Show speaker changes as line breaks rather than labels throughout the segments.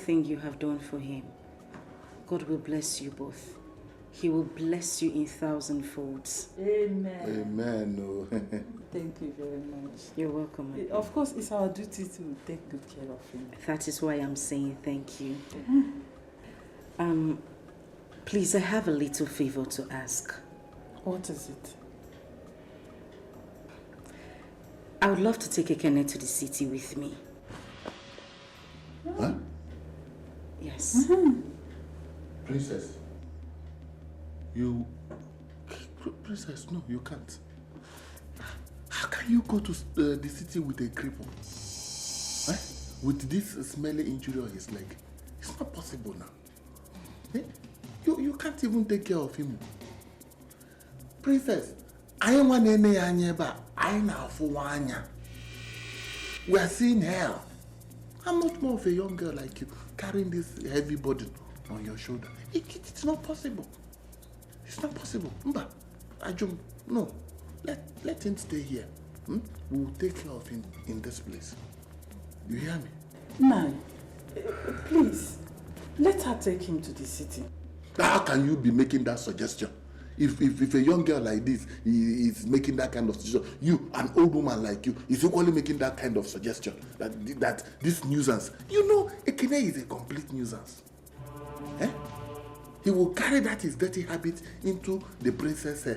everything you have done for him. God will bless you both. He will bless you in 1,000 folds.
Amen.
Amen. Oh.
Thank you very much.
You're welcome.
Of course, it's our duty to take good care of him.
That is why I'm saying thank you. Please, I have a little favor to ask.
What is it?
I would love to take Ekene to the city with me.
Huh?
Yes.
Princess. Princess, no, you can't. How can you go to the city with a cripple? Eh? With this smelly injury on his leg? It's not possible now. Eh? You can't even take care of him. Princess, I am one anyeba. I now for one. We are seeing hell. I'm not more of a young girl like you carrying this heavy burden on your shoulder. It's not possible. It's not possible. Mba, Ajum, no. Let him stay here. We will take care of him in this place. You hear me?
Man, please, let her take him to the city.
How can you be making that suggestion? If a young girl like this is making that kind of suggestion, you, an old woman like you, is equally making that kind of suggestion, that this nuisance, you know, Ekene is a complete nuisance. Eh? He will carry that his dirty habit into the princess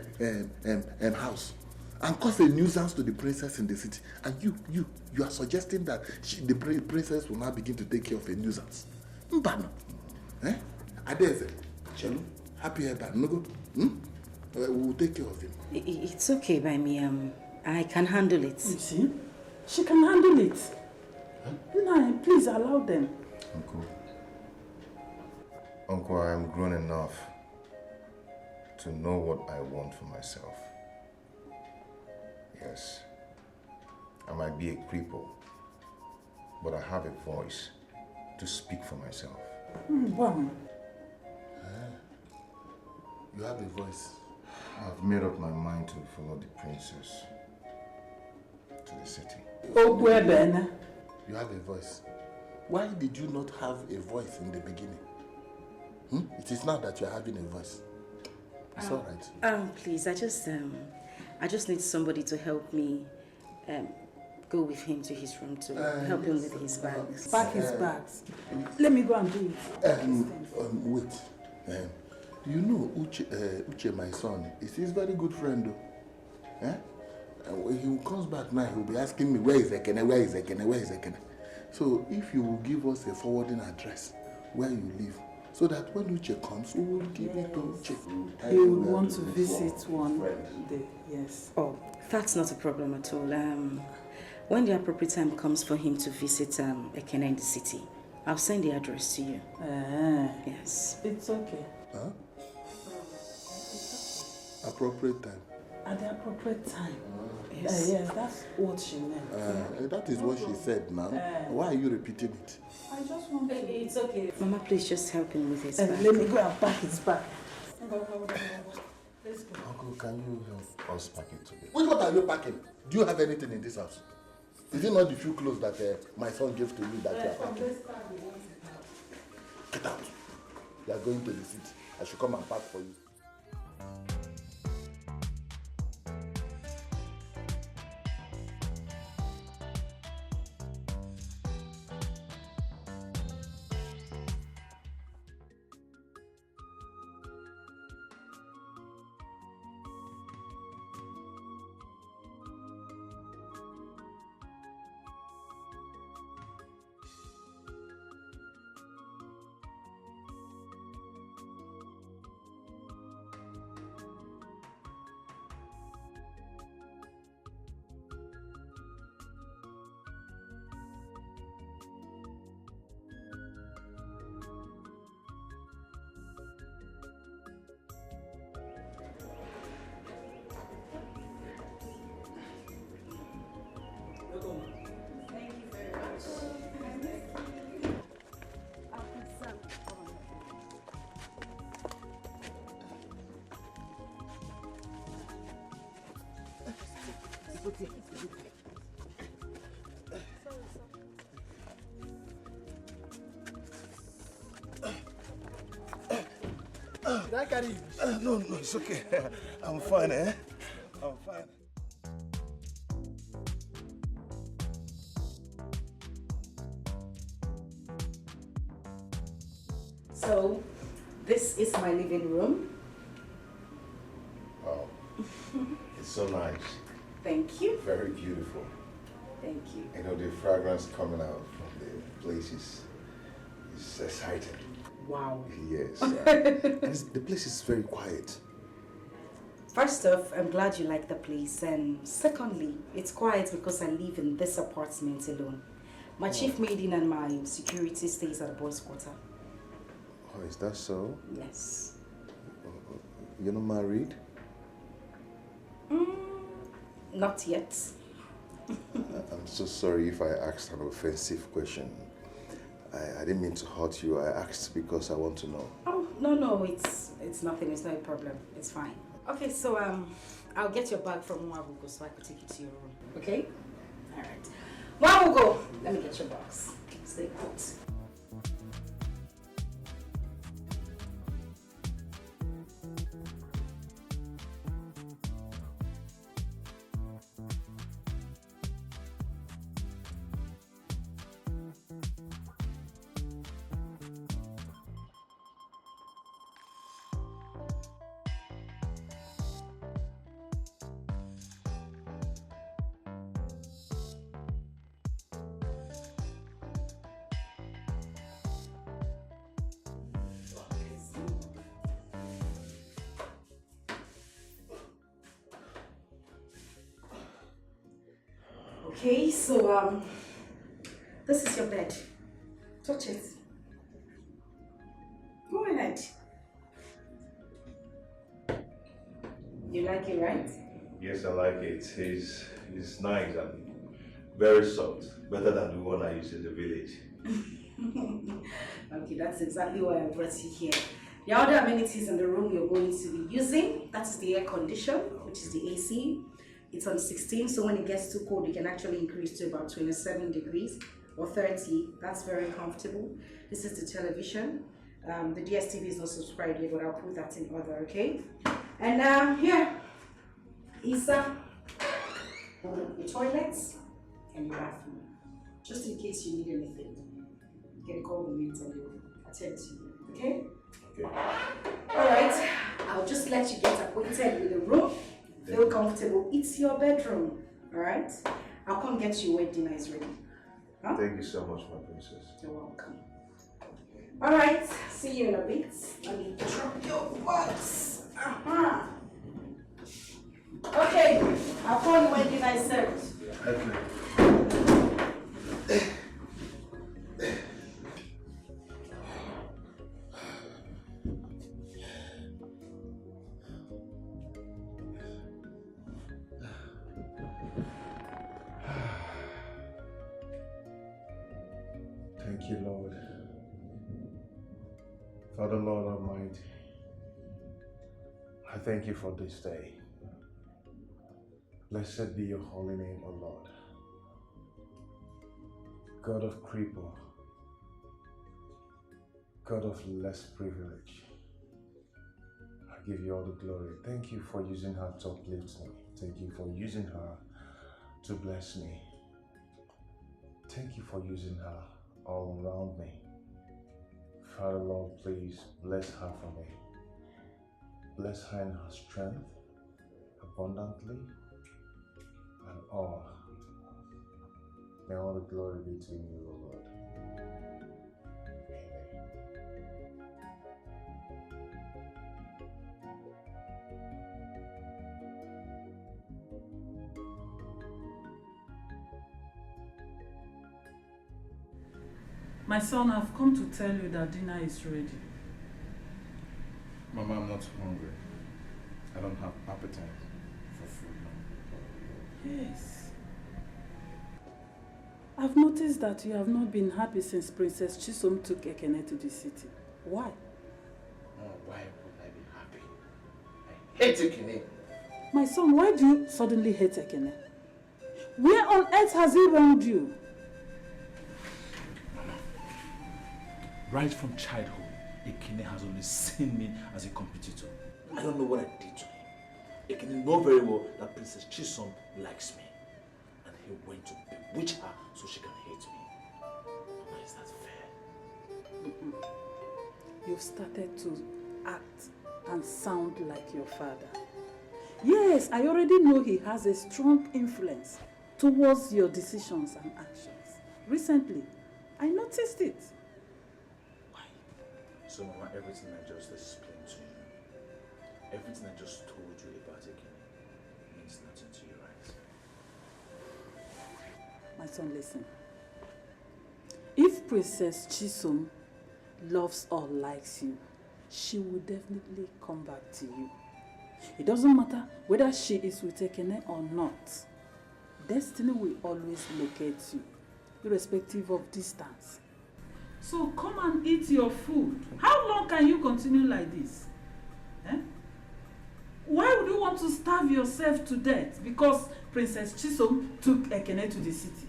house and cause a nuisance to the princess in the city. And you are suggesting that the princess will now begin to take care of a nuisance. Mbano. Eh? Adeze, Chelu, happy Eba, Nogo. We will take care of him.
It's okay by me. I can handle it.
You see? She can handle it.
Huh?
No, please allow them.
Uncle, I am grown enough to know what I want for myself. Yes, I might be a cripple, but I have a voice to speak for myself.
Wow.
You have a voice.
I've made up my mind to follow the princess to the city.
Oh, where Ben?
You have a voice. Why did you not have a voice in the beginning? It is now that you are having a voice. It's all right.
Please, I just need somebody to help me go with him to his room to help him with his bags.
Pack his bags. Let me go and do it.
Wait. You know Uche, my son, is his very good friend though. Eh? When he comes back now, he'll be asking me, where is Ekene, where is Ekene, where is Ekene? So if you will give us a forwarding address where you live, so that when Uche comes, we will give it to Uche.
He will want to visit one day, yes.
Oh, that's not a problem at all. When the appropriate time comes for him to visit Ekene in the city, I'll send the address to you. Yes.
It's okay.
Huh? Appropriate time.
At the appropriate time.
Yes.
Yes, that's what she meant.
That is what she said now. Why are you repeating it?
I just want to...
It's okay. Mama, please just help him with his bag.
Let me go and pack his bag.
Let's go. Uncle, can you help us pack it together?
What are you packing? Do you have anything in this house? Is it not the few clothes that my son gave to you that you are packing? Get out. You are going to the city. I should come and pack for you.
Did I carry you?
No, it's okay. I'm fine, eh? I'm fine.
So, this is my living room.
Wow. It's so nice.
Thank you.
Very beautiful.
Thank you.
You know, the fragrance coming out from the place is exciting.
Wow.
Yes. The place is very quiet.
First off, I'm glad you like the place. And secondly, it's quiet because I live in this apartment alone. My chief maiden and my security stays at the boys' quarter.
Oh, is that so?
Yes.
You're not married?
Not yet.
I'm so sorry if I asked an offensive question. I didn't mean to hurt you. I asked because I want to know.
Oh, no, it's nothing. It's not a problem. It's fine. Okay, so I'll get your bag from Mwabugo so I can take you to your room. Okay? All right. Mwabugo, let me get your box. Stay put. Okay, so this is your bed. Touch it. Go ahead. You like it, right?
Yes, I like it. It's nice and very soft. Better than the one I used in the village.
Okay, that's exactly why I brought you here. The other amenities in the room you're going to be using, that is the air condition, which is the AC. It's on 16, so when it gets too cold, you can actually increase to about 27 degrees or 30. That's very comfortable. This is the television. The DSTV is not subscribed yet, but I'll put that in order, okay? And here is the toilets and your bathroom. Just in case you need anything, you can call the maid and they'll attend to you, okay?
Okay.
Alright, I'll just let you get acquainted with the room. Feel comfortable. It's your bedroom, alright? I'll come get you when dinner is ready. Huh?
Thank you so much, my princess.
You're welcome. Alright, see you in a bit. Let me drop your box. Okay, I'll call you when dinner is served.
Okay. Thank you, Lord. Father, Lord Almighty, I thank you for this day. Blessed be your holy name, O Lord. God of Crippled, God of less privilege, I give you all the glory. Thank you for using her to uplift me. Thank you for using her to bless me. Thank you for using her all around me. Father, Lord, please bless her for me. Bless her in her strength, abundantly, and all. May all the glory be to you, O Lord.
My son, I've come to tell you that dinner is ready.
Mama, I'm not hungry. I don't have appetite for food now.
Yes. I've noticed that you have not been happy since Princess Chisom took Ekene to the city. Why?
Oh, why would I be happy? I hate Ekene.
My son, why do you suddenly hate Ekene? Where on earth has he wronged you?
Right from childhood, Ekene has always seen me as a competitor. I don't know what I did to him. Ekene knows very well that Princess Chisom likes me. And he went to bewitch her so she can hate me. Mama, is that fair?
You've started to act and sound like your father. Yes, I already know he has a strong influence towards your decisions and actions. Recently, I noticed it.
Why? So Mama, everything I just explained to you, everything I just told you about Ekene means nothing to you, right?
My son, listen. If Princess Chisom loves or likes you, she will definitely come back to you. It doesn't matter whether she is with Ekene or not. Destiny will always locate you, irrespective of distance. So come and eat your food. How long can you continue like this? Eh? Why would you want to starve yourself to death because Princess Chisom took Ekene to the city?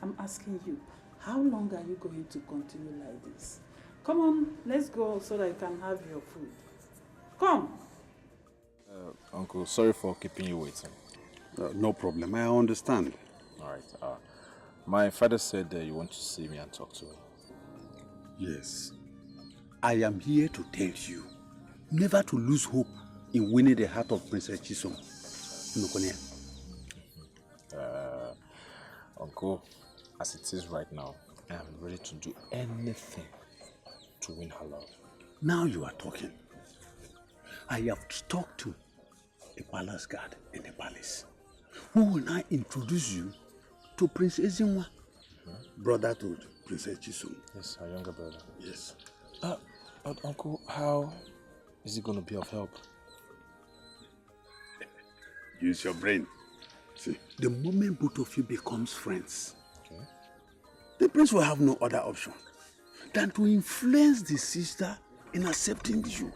I'm asking you, how long are you going to continue like this? Come on, let's go so that you can have your food. Come.
Uncle, sorry for keeping you waiting.
No problem, I understand.
Alright, my father said that you want to see me and talk to me.
Yes. I am here to tell you never to lose hope in winning the heart of Princess Chisom.
Uncle, as it is right now, I am ready to do anything to win her love.
Now you are talking. I have talked to a palace guard in the palace who will now introduce you to Prince Ezinwa, brother to Princess Chisom.
Yes, our younger brother.
Yes.
But Uncle, how is it going to be of help?
Use your brain. See, the moment both of you becomes friends, okay, the prince will have no other option than to influence the sister in accepting you.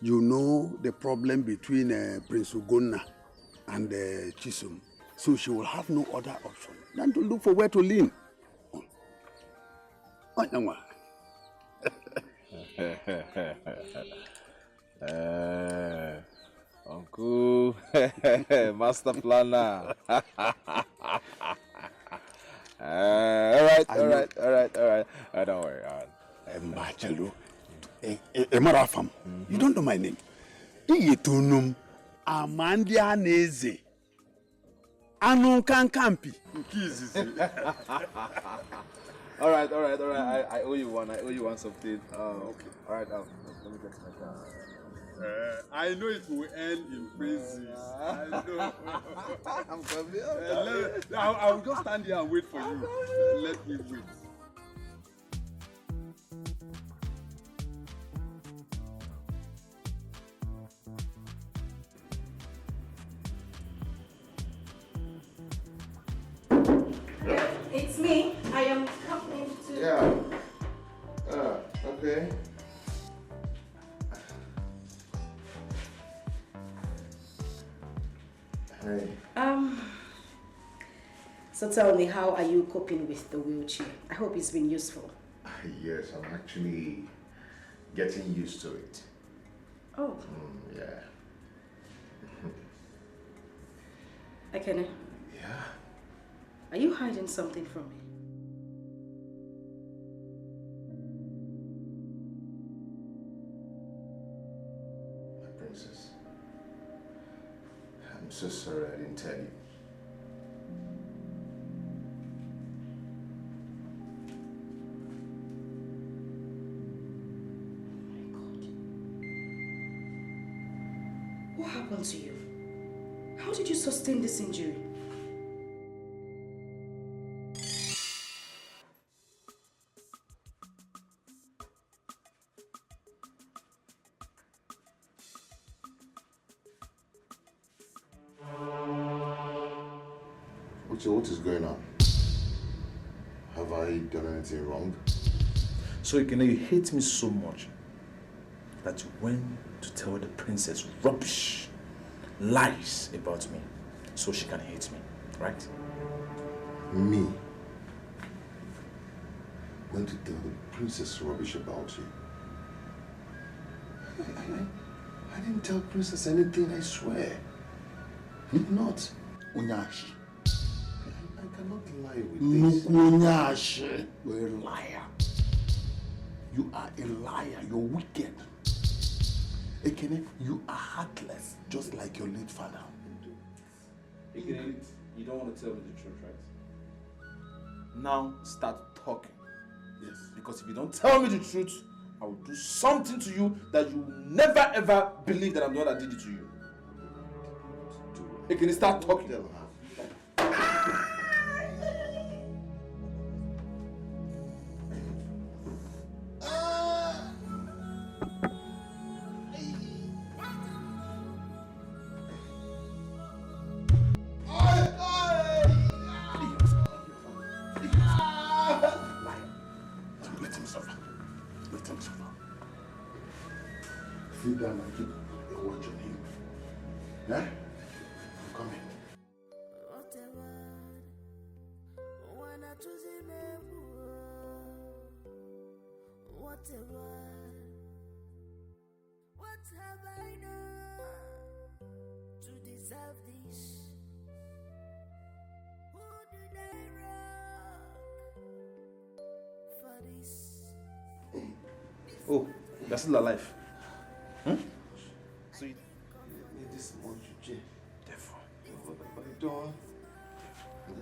You know the problem between Prince Ugonna and Chisom, so she will have no other option than to look for where to lean.
Uncle, master planner. All right. Don't worry.
Mbachalo, Emarafam, you don't know my name. Iyetunum, Amandia Neze, Anu Kankampi.
All right. I owe you one something. Okay. All right. Let me get to my car.
I know it will end in praises. I know.
I'm coming.
I will just stand here and wait for you. Let me wait.
It's me. I am coming to...
Yeah. Okay. Hey.
So tell me, how are you coping with the wheelchair? I hope it's been useful.
Yes, I'm actually getting used to it.
Oh.
Yeah.
Ekene,
Yeah.
are you hiding something from me?
My princess. I'm so sorry I didn't tell you.
What happened to you? How did you sustain this injury?
Uche, what is going on? Have I done anything wrong?
So you hate me so much that you went to tell the princess rubbish, lies about me, so she can hate me, right?
Me?
going to tell the princess rubbish about you. I didn't tell princess anything, I swear. Did not.
Unyashi.
I cannot lie with this.
Unyashi. You're a liar. You are a liar. You're wicked. Ekene, you are heartless, just like your late father.
Ekene, you don't want to tell me the truth, right? Now start talking.
Yes.
Because if you don't tell me the truth, I will do something to you that you will never ever believe that I'm the one that did it to you. Ekene, start talking.
Tell her.
Sit down and keep a watch on him. Yeah? I'm coming.
What have I done to deserve this? Who did I wrong for this?
Oh, you're still alive. So you
Need this much, Jay.
therefore.
What have I done?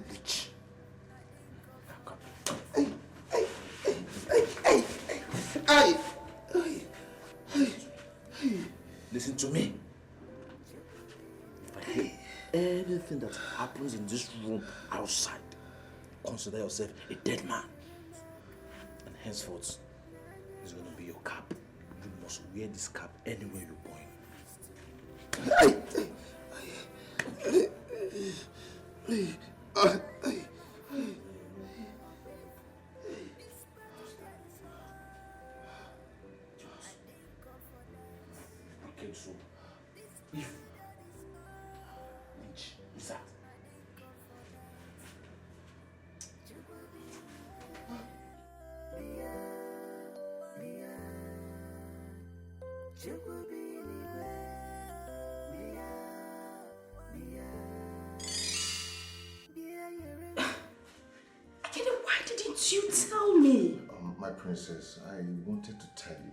Bitch. Now come. Listen to me. If I hear anything that happens in this room outside, consider yourself a dead man. And henceforth, it's going to be your cap. You must wear this cap anywhere you're going. Okay, so if which is that?
Why didn't you tell me?
My princess, I wanted to tell you,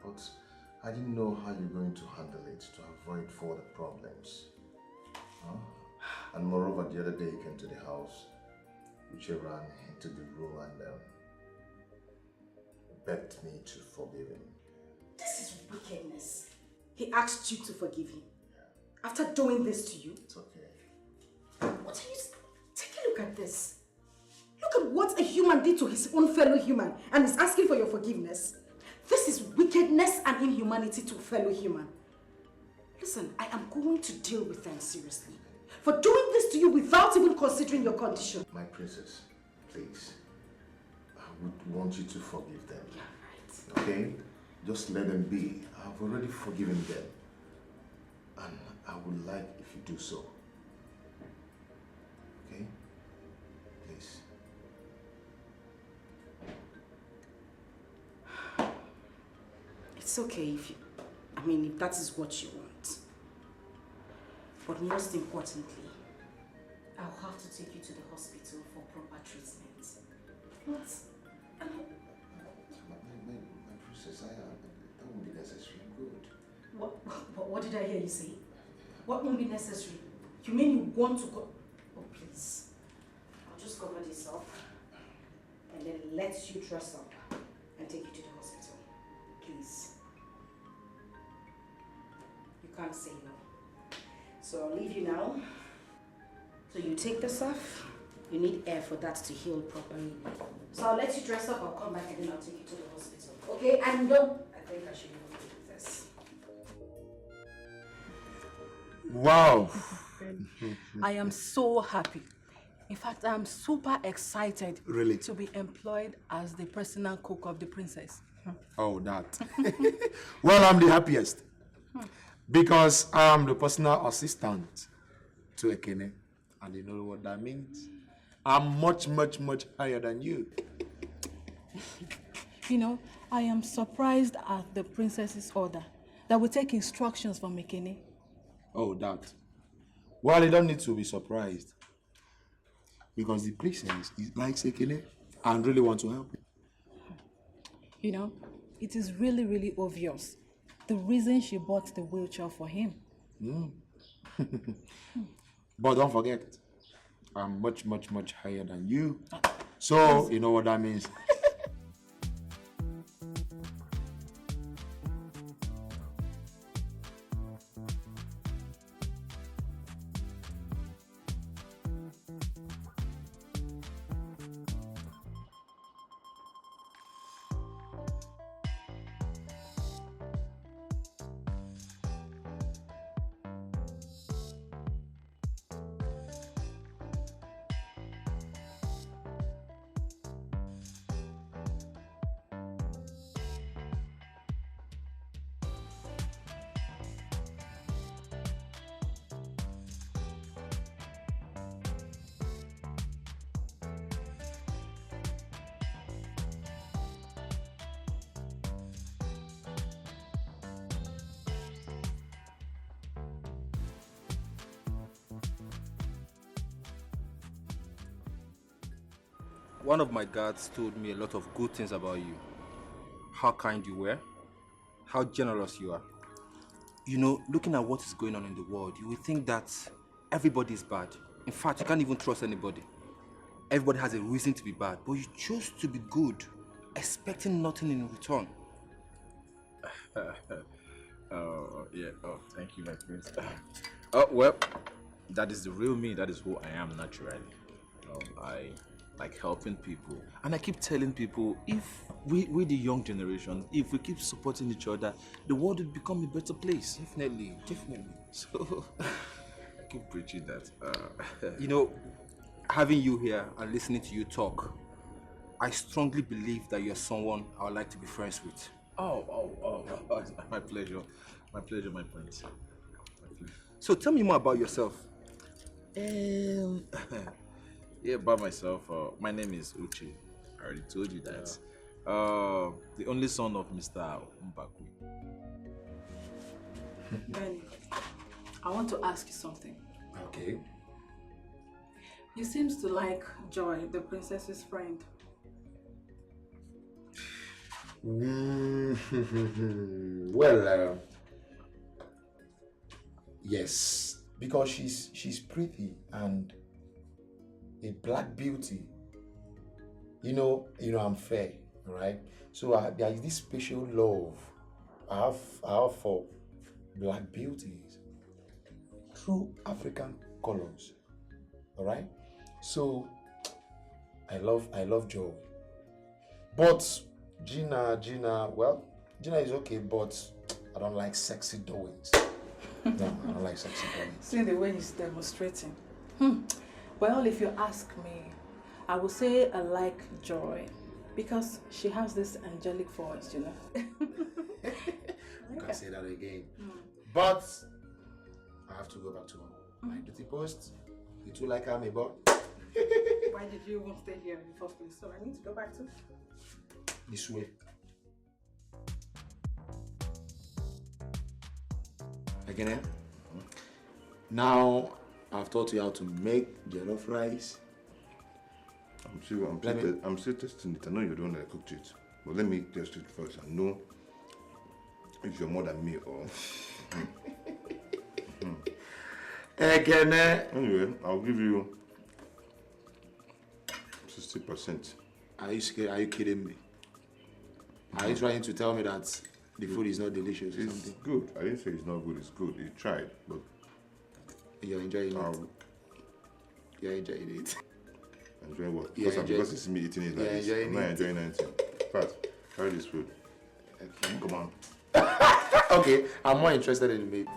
but I didn't know how you're going to handle it to avoid further problems. Huh? And moreover, the other day you came to the house, which you ran into the room and begged me to forgive him.
This is wickedness. He asked you to forgive him. After doing this to you?
It's okay.
What are you... Take a look at this. Look at what a human did to his own fellow human and is asking for your forgiveness. This is wickedness and inhumanity to a fellow human. Listen, I am going to deal with them seriously. For doing this to you without even considering your condition.
My princess, please. I would want you to forgive them.
Yeah, right.
Okay? Just let them be. I've already forgiven them. And I would like if you do so. Okay? Please.
It's okay if you... if that is what you want. But most importantly, I'll have to take you to the hospital for proper treatment. What?
My princess, that won't be necessary. Good.
What did I hear you say? What won't be necessary? You mean you want to go... Oh, please. I'll just cover this up and then let you dress up and take you to the hospital. Please. You can't say no. So I'll leave you now. So you take this off. You need air for that to heal properly. So I'll let you dress up, I'll come back and then I'll take you to the hospital. Okay? And don't... I think I should even do this.
Wow.
I am so happy. In fact, I'm super excited
Really?
to be employed as the personal cook of the princess.
Oh, that. Well, I'm the happiest. Because I'm the personal assistant to Ekene. And you know what that means? I'm much, much, much higher than you.
You know, I am surprised at the princess's order that we take instructions from Ekene.
Oh, that. Well, you don't need to be surprised. Because the princess likes Ekene and really want to help him.
You know, it is really, really obvious the reason she bought the wheelchair for him.
But don't forget, I'm much, much, much higher than you. So, you know what that means.
One of my guards told me a lot of good things about you. How kind you were, how generous you are. You know, looking at what is going on in the world, you would think that everybody is bad. In fact, you can't even trust anybody. Everybody has a reason to be bad, but you chose to be good, expecting nothing in return.
Oh, yeah. Oh, thank you, my prince. Oh, well, that is the real me. That is who I am naturally. I like helping people. And I keep telling people, if we the young generation, if we keep supporting each other, the world will become a better place.
Definitely, definitely.
So, I keep preaching that.
You know, having you here and listening to you talk, I strongly believe that you're someone I would like to be friends with.
Oh, my pleasure. My pleasure, my prince.
So tell me more about yourself.
Yeah, by myself. My name is Uche. I already told you that. The only son of Mr. Mbakwe.
Benny, I want to ask you something.
Okay.
You seems to like Joy, the princess's friend.
Well, yes, because she's pretty and a black beauty. You know, I'm fair, right? So there is this special love I have for black beauties through African colors. All right. So I love Joy, but Gina, well, Gina is okay, but I don't like sexy doings. No, I don't like sexy doings.
See the way he's demonstrating. Well, if you ask me, I would say I like Joy because she has this angelic voice, you know.
You can say that again. But I have to go back to my duty post. You too like me, but
Why did you even stay here in the first place? So I need to go back to
this way. Again, now I've taught you how to make jollof rice.
I'm still testing it. I know you're the one that cooked it, but let me test it first and know if you're more than me or.
Again,
Anyway, I'll give you 60%.
are you kidding me? Are you trying to tell me that the food is not delicious or
It's
something?
good. I didn't say it's not good. It's good. You tried, but
You're enjoying it.
I'll
You're enjoying it.
enjoy what?
Yeah,
Because it's me eating it like
Yeah,
this.
enjoying
I'm not
it.
enjoying anything. Pat, carry this food.
Okay.
Come on.
Okay, I'm more interested in the meat.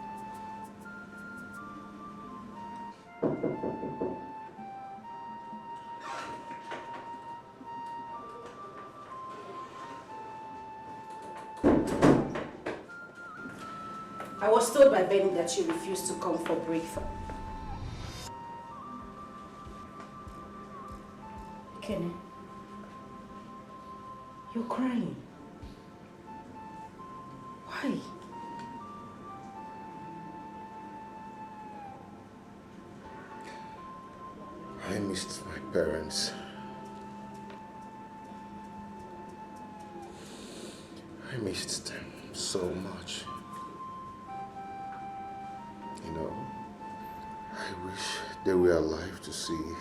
I was told by Benny that you refused to come for breakfast. Kenny, You're crying. Why?
I missed my parents. I missed them so much. You know, I wish they were alive to see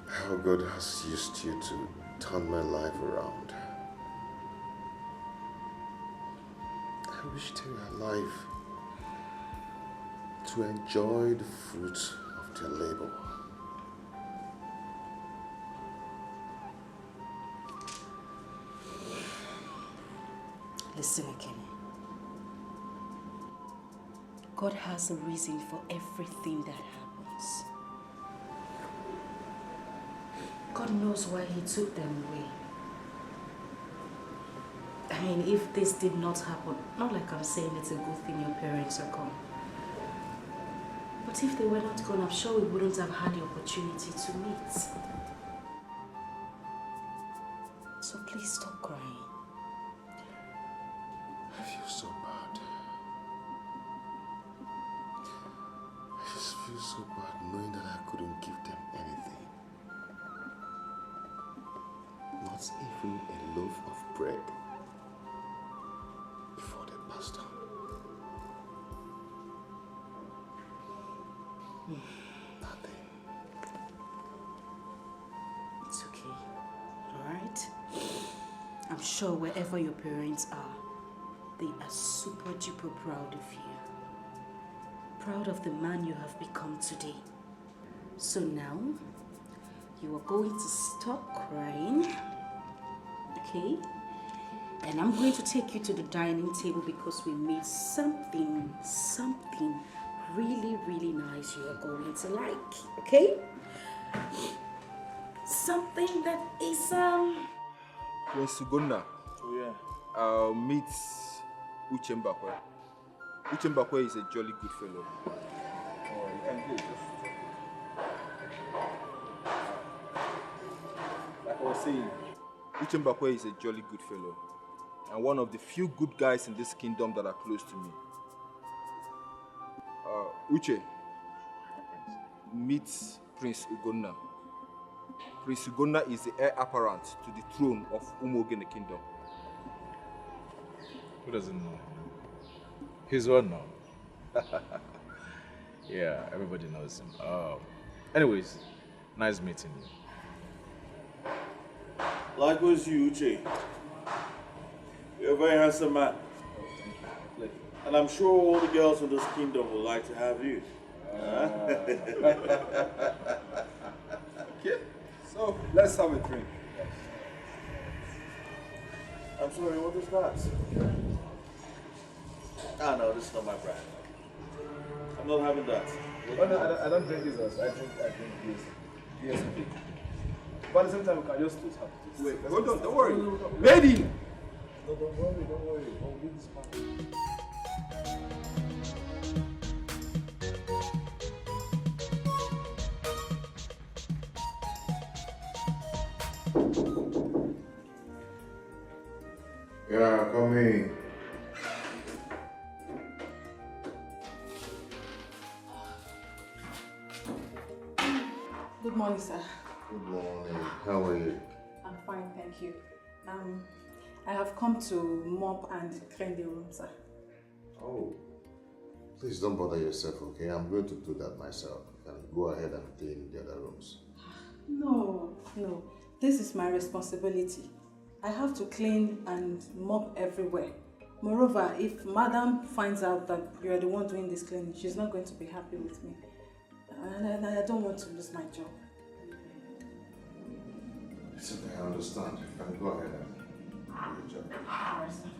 how God has used you to turn my life around. I wish they were alive to enjoy the fruits of their labor.
Listen, Ekene. God has a reason for everything that happens. God knows why He took them away. I mean, if this did not happen, not like I'm saying it's a good thing your parents are gone. But if they were not gone, I'm sure we wouldn't have had the opportunity to meet. So please stop crying.
I feel so bad. I just feel so bad knowing that I couldn't give them anything. Not even a loaf of bread before they passed on. Nothing.
It's okay, alright? I'm sure wherever your parents are, they are super duper proud of you. Proud of the man you have become today. So now, you are going to stop crying, okay? And I'm going to take you to the dining table because we made something really, really nice you are going to like, okay? Something that is,
Prince Ugonna.
Oh, yeah.
Meet Uche Mbakwe. Uche Mbakwe is a jolly good fellow.
Oh, you can play just.
Like I was saying, Uche Mbakwe is a jolly good fellow. And one of the few good guys in this kingdom that are close to me. Uche, meet Prince Ugonna. Prince Ugonna is the heir apparent to the throne of Umogene Kingdom.
Who doesn't know him? He's one now. Yeah, everybody knows him. Anyways, nice meeting you.
Likewise you, Uche. You're a very handsome man. And I'm sure all the girls in this kingdom would like to have you.
Okay, so let's have a drink.
I'm sorry, what is that? Ah, no, this is not my brand. I'm not having that.
Oh, no, I don't drink this. I drink this. Yes, okay. But at the same time, we can just have this.
Wait, hold on, don't worry. Lady!
No, don't worry. I'll leave this part.
Yeah, come in.
Good morning, sir.
Good morning. How are you?
I'm fine, thank you. I have come to mop and clean the room, sir.
Oh, please don't bother yourself, okay? I'm going to do that myself. You can go ahead and clean the other rooms.
No. This is my responsibility. I have to clean and mop everywhere. Moreover, if Madam finds out that you're the one doing this cleaning, she's not going to be happy with me. And I don't want to lose my job.
It's okay, I understand. You can go ahead and do your job.
All right, sir.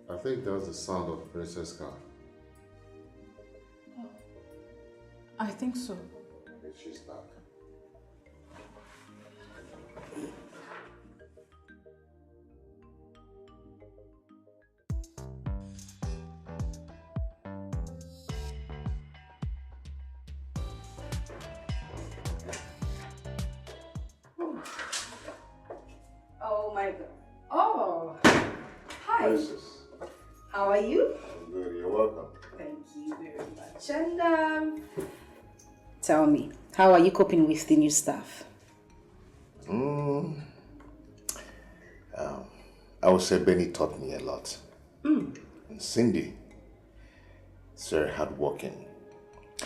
I think that was the sound of Princess car.
I think so.
If she's back.
my God. Oh, hi.
Princess.
How are you?
I'm good. You're welcome.
Thank you very much. And tell me, how are you coping with the new staff?
I would say Benny taught me a lot. And Cindy is very hardworking.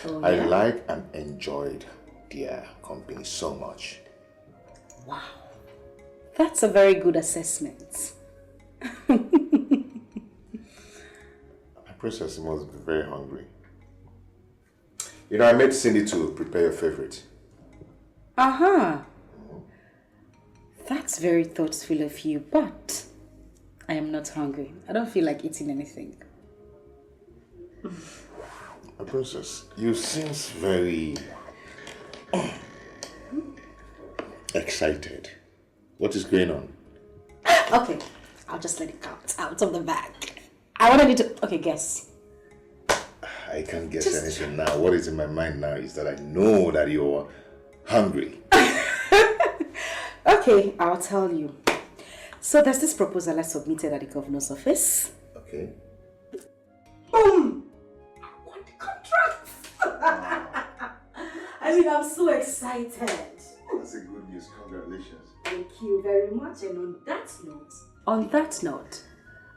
Oh,
I
yeah?
like and enjoyed their company so much.
Wow. That's a very good assessment.
My princess must be very hungry. You know, I made Cindy to prepare your favorite.
That's very thoughtful of you, but I am not hungry. I don't feel like eating anything.
My princess, you seem very excited. What is going on?
Okay, I'll just let it out of the bag. I wanted you to... Okay, guess.
I can't guess anything now. What is in my mind now is that I know that you're hungry.
Okay, I'll tell you. So there's this proposal I submitted at the governor's office.
Okay.
Boom! I won the contract! I mean, I'm so excited.
That's a good news. Congratulations.
Thank you very much. And on that note,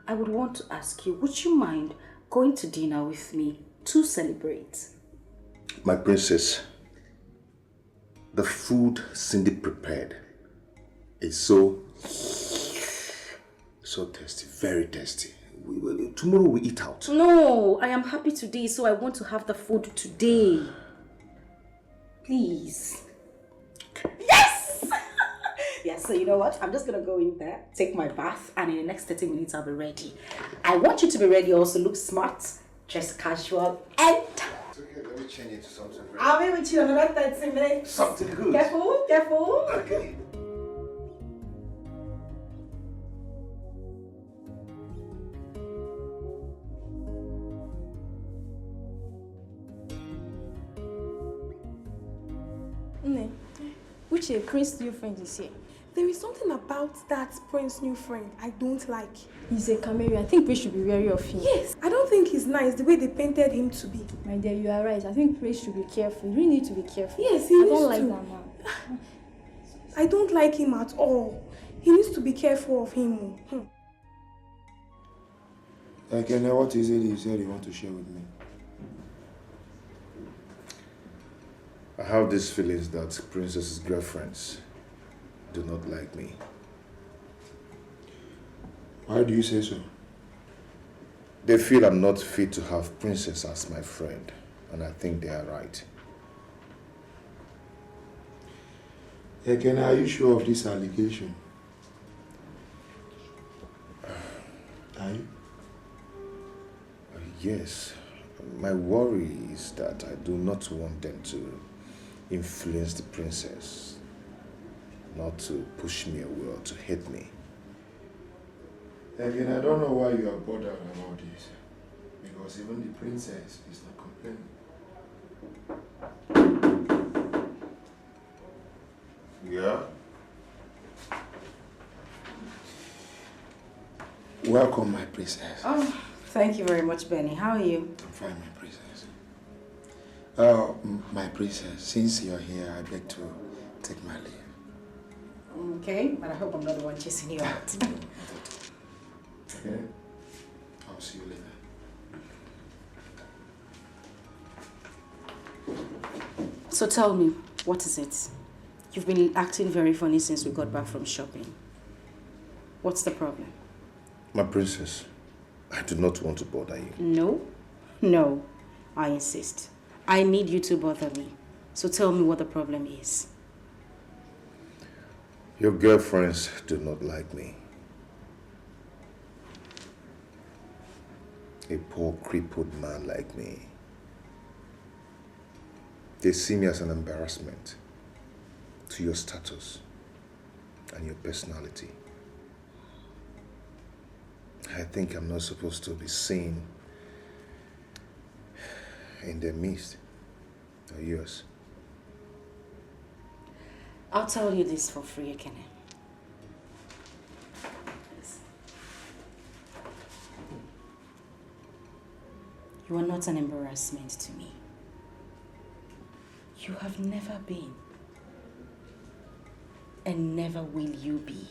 I would want to ask you, would you mind going to dinner with me to celebrate?
My princess, the food Cindy prepared is so tasty, very tasty. Tomorrow we eat out.
No, I am happy today, so I want to have the food today. Please. Yes! Yeah, so you know what? I'm just going to go in there, take my bath, and in the next 30 minutes I'll be ready. I want you to be ready also, look smart, dress casual, and...
It's okay, let me change it to something very...
I'll be with you in another 30 minutes.
Something good.
Careful, careful.
Okay.
Which a Prince's new friend is here?
There is something about that Prince's new friend I don't like.
He's a chameleon. I think Prince should be wary of him.
Yes, I don't think he's nice the way they painted him to be.
My dear, you are right. I think Prince should be careful. You really need to be careful.
Yes, he
I
needs
don't like
to.
that man.
I don't like him at all. He needs to be careful of him.
Okay, now what is it you said you want to share with me?
I have these feelings that Princess's girlfriends do not like me.
Why do you say so?
They feel I'm not fit to have Princess as my friend, and I think they are right.
Again, are you sure of this allegation? Are you?
Yes. My worry is that I do not want them to influence the princess, not to push me away or to hate me.
Again, I don't know why you are bothered about this, because even the princess is not complaining.
Yeah?
Welcome, my princess.
Oh, thank you very much, Benny. How are you?
I'm fine, my princess. My princess, since you're here, I beg to take my leave.
Okay, but I hope I'm not the one chasing you out.
Okay? I'll see you later.
So tell me, what is it? You've been acting very funny since we got back from shopping. What's the problem?
My princess, I do not want to bother you.
No, I insist. I need you to bother me. So tell me what the problem is.
Your girlfriends do not like me. A poor, crippled man like me. They see me as an embarrassment to your status and your personality. I think I'm not supposed to be seen in their midst, or yours.
I'll tell you this for free, Ekene. You are not an embarrassment to me. You have never been. And never will you be.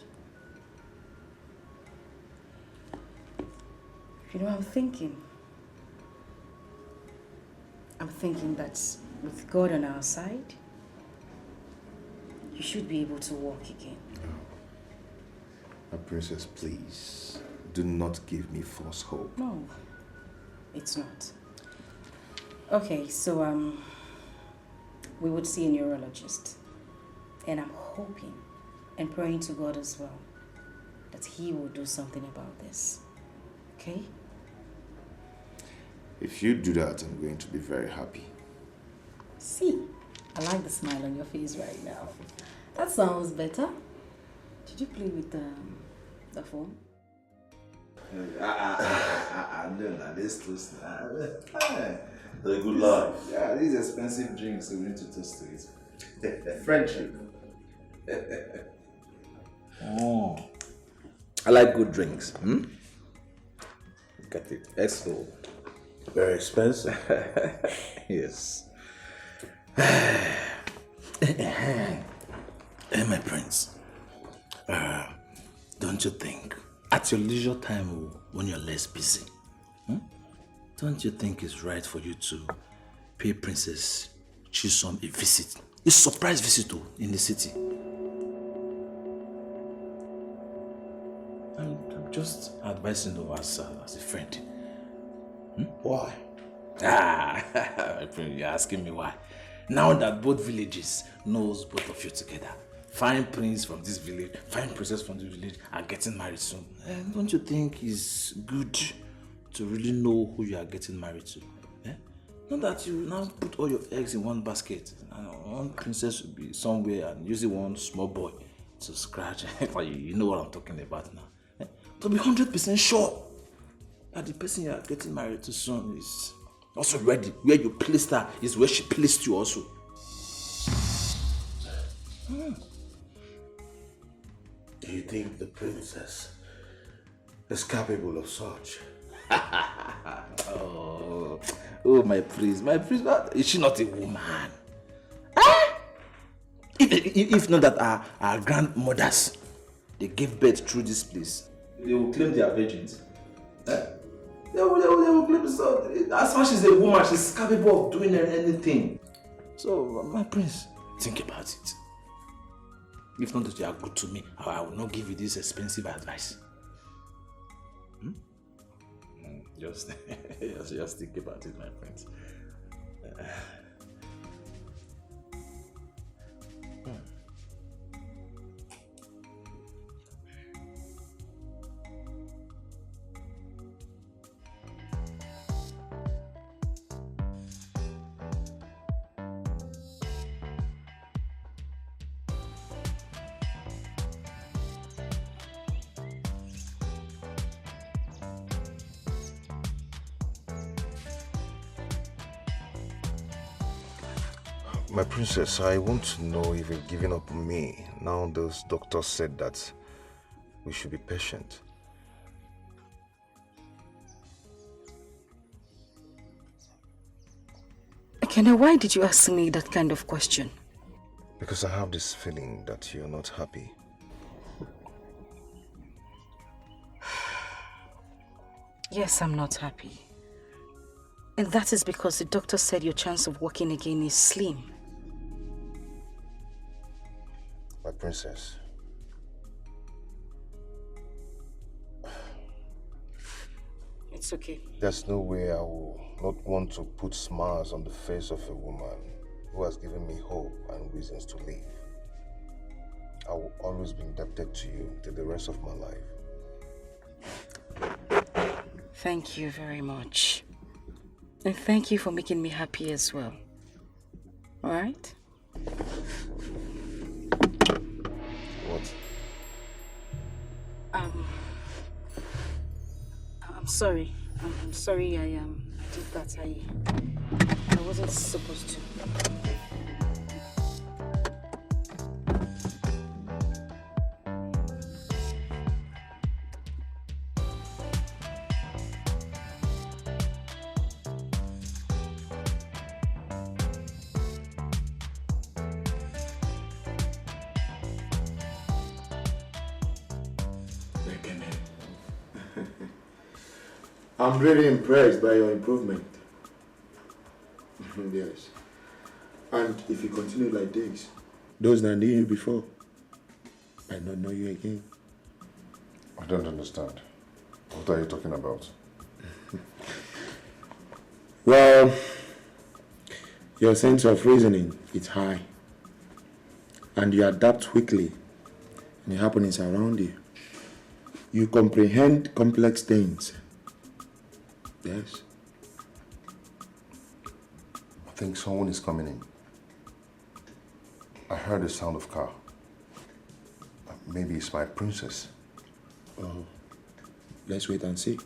You know, I'm thinking that with God on our side, you should be able to walk again.
My princess, please, do not give me false hope.
No, it's not. Okay, so we would see a neurologist. And I'm hoping and praying to God as well that He will do something about this. Okay?
If you do that, I'm going to be very happy.
See, I like the smile on your face right now. That sounds better. Did you play with the phone?
No, this toast. The good life. Yeah, these expensive drinks, so we need to toast to it. Friendship. Oh. I like good drinks. Look at it. XO. Very expensive. Yes. Hey, my prince. Don't you think, at your leisure time when you're less busy, don't you think it's right for you to pay Princess Chisom a visit? A surprise visit in the city? I'm just advising you as a friend. Why? You're asking me why. Now that both villages knows both of you together, fine prince from this village, fine princess from this village are getting married soon. Don't you think it's good to really know who you are getting married to? Not that you now put all your eggs in one basket and one princess will be somewhere and using one small boy to scratch. You know what I'm talking about now. To be 100% sure that the person you are getting married to soon is also ready. Where you placed her is where she placed you also.
Do you think the princess is capable of such?
Oh, my prince, is she not a woman? If not that our grandmothers, they gave birth through this place, they will claim they are virgins. They will claim so. As much as a woman, she's capable of doing anything. So, my prince, think about it. If not that you are good to me, I will not give you this expensive advice. Just think about it, my friends.
My princess, I want to know if you're giving up on me. Now those doctors said that we should be patient.
Ekene, why did you ask me that kind of question?
Because I have this feeling that you're not happy.
Yes, I'm not happy. And that is because the doctor said your chance of walking again is slim.
My princess.
It's okay.
There's no way I will not want to put smiles on the face of a woman who has given me hope and reasons to live. I will always be indebted to you till the rest of my life.
Thank you very much. And thank you for making me happy as well. All right?
What?
I'm sorry. I'm sorry I did that. I wasn't supposed to.
I'm really impressed by your improvement. Yes. And if you continue like this, those that knew you before might not know you again.
I don't understand. What are you talking about?
Well, your sense of reasoning is high. And you adapt quickly to the happenings around you. You comprehend complex things. Yes.
I think someone is coming in. I heard the sound of car. Maybe it's my princess.
Oh, let's wait and see.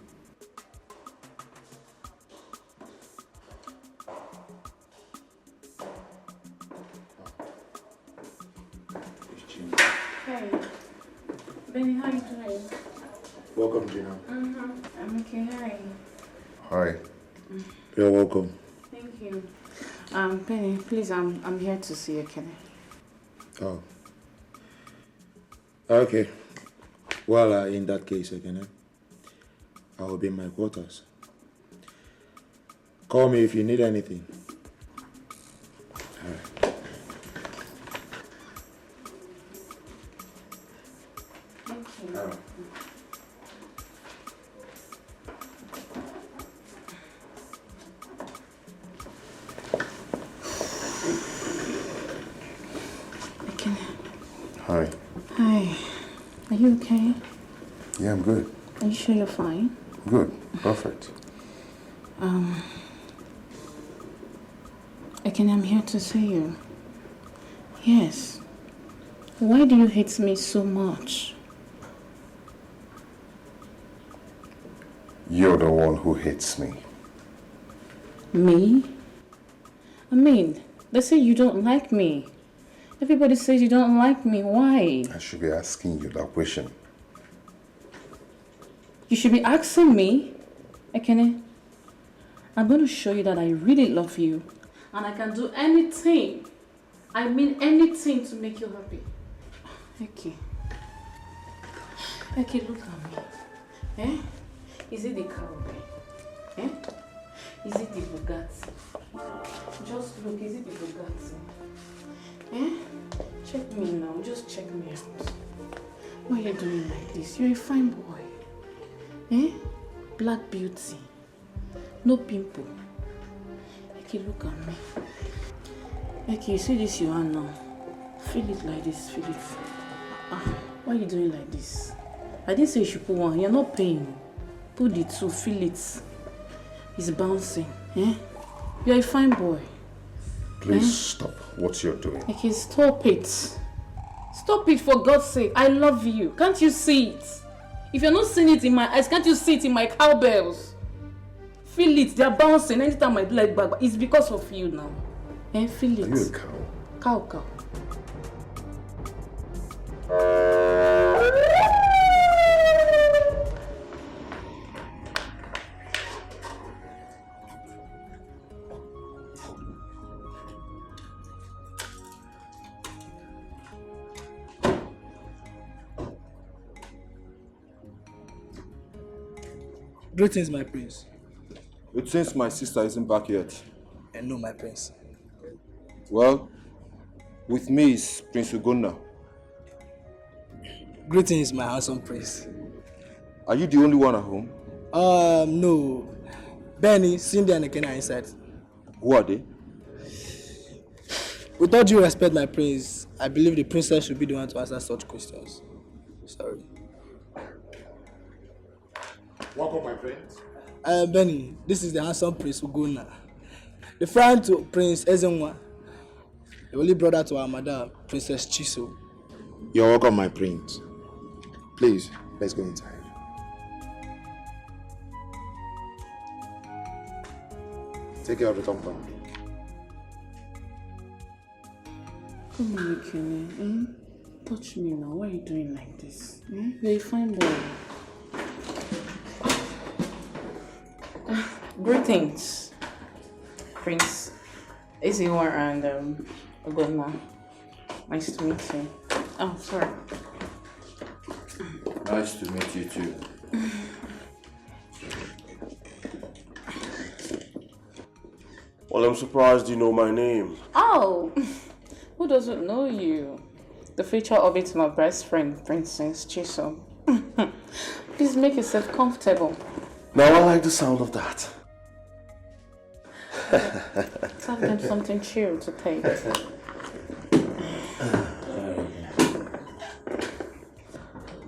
Hey, Benny, how you doing?
Welcome, Gina.
I'm okay. Hi.
Hi.
You're welcome.
Thank you. Penny, please, I'm here to see you, Kenny.
Oh. Okay. Well, in that case, again, I will be in my quarters. Call me if you need anything. All right.
Thank you.
All right.
Hi.
Hi. Are you okay?
Yeah, I'm good.
Are you sure you're fine?
Good. Perfect.
Ekene, I'm here to see you. Yes. Why do you hate me so much?
You're the one who hates me.
Me? I mean, they say you don't like me. Everybody says you don't like me. Why?
I should be asking you that question.
You should be asking me, Ekene. I'm going to show you that I really love you. And I can do anything. I mean anything to make you happy. Okay. Okay, look at me. Eh? Is it the cowboy? Eh? Is it the Bugatti? Just look, is it the Bugatti? Eh? Check me now, just check me out. Why are you doing like this? You're a fine boy. Eh? Black beauty. No pimple. Okay, look at me. Okay, you see this you are now. Feel it like this, feel it. Why are you doing like this? I didn't say you should put one. You're not paying. Put the two, feel it. It's bouncing. Eh? You're a fine boy.
Please stop what you're doing.
Okay, stop it. Stop it for God's sake. I love you. Can't you see it? If you're not seeing it in my eyes, can't you see it in my cowbells? Feel it. They're bouncing anytime I do like back. It's because of you now. Eh? Feel it.
Are you a cow?
Cow.
Greetings, my prince.
It seems my sister isn't back yet.
And no, my prince.
Well, with me is Prince Ugonna.
Greetings, my handsome prince.
Are you the only one at home?
No. Benny, Cindy, and Ekene are inside.
Who are they?
With all due respect, my prince, I believe the princess should be the one to answer such questions. Sorry.
Welcome, my friends.
Benny, this is the handsome Prince Ugonna. The friend to Prince Ezenwa. The only brother to our mother, Princess Chiso.
You're welcome, my prince. Please, let's go inside. Take care of the compound.
Come on, Ekene. Touch me now. Why are you doing like this? You're a fine boy. Greetings, Prince Ezenwa and Ugonna. Nice to meet you. Oh, sorry.
Nice to meet you too.
Well, I'm surprised you know my name.
Oh, who doesn't know you? The future of it, my best friend, Princess Chisom. Please make yourself comfortable.
Now I like the sound of that.
Let's have them something chill to take.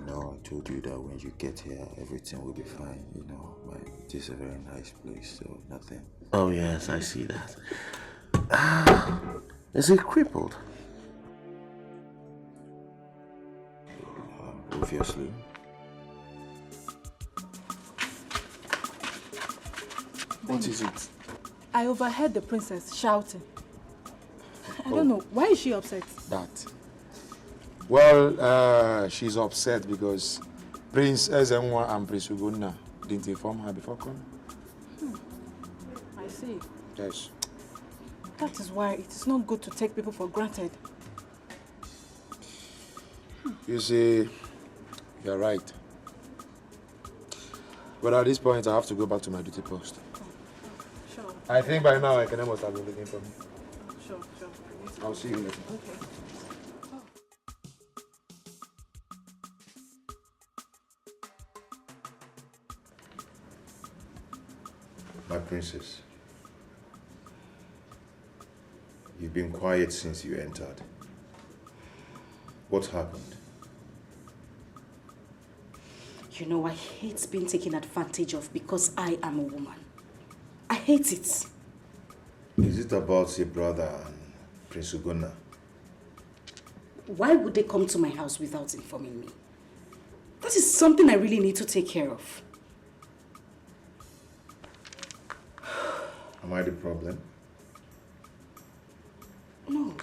No, I told you that when you get here, everything will be fine. You know, this is a very nice place, so nothing.
Oh yes, I see that. Is it crippled?
Obviously.
What is it? I overheard the princess shouting. I don't know. Why is she upset?
That. Well, she's upset because Prince Ezenwa and Prince Ugonna didn't inform her before coming.
I see.
Yes.
That is why it is not good to take people for granted.
You see, you're right. But at this point, I have to go back to my duty post.
Sure.
I think by now, I can almost have been looking for me.
Sure.
I'll see you later.
Okay.
My princess, you've been quiet since you entered. What happened?
You know, I hate being taken advantage of because I am a woman. I hate it.
Is it about your brother and Prince Ugonna?
Why would they come to my house without informing me? That is something I really need to take care of.
Am I the problem?
No.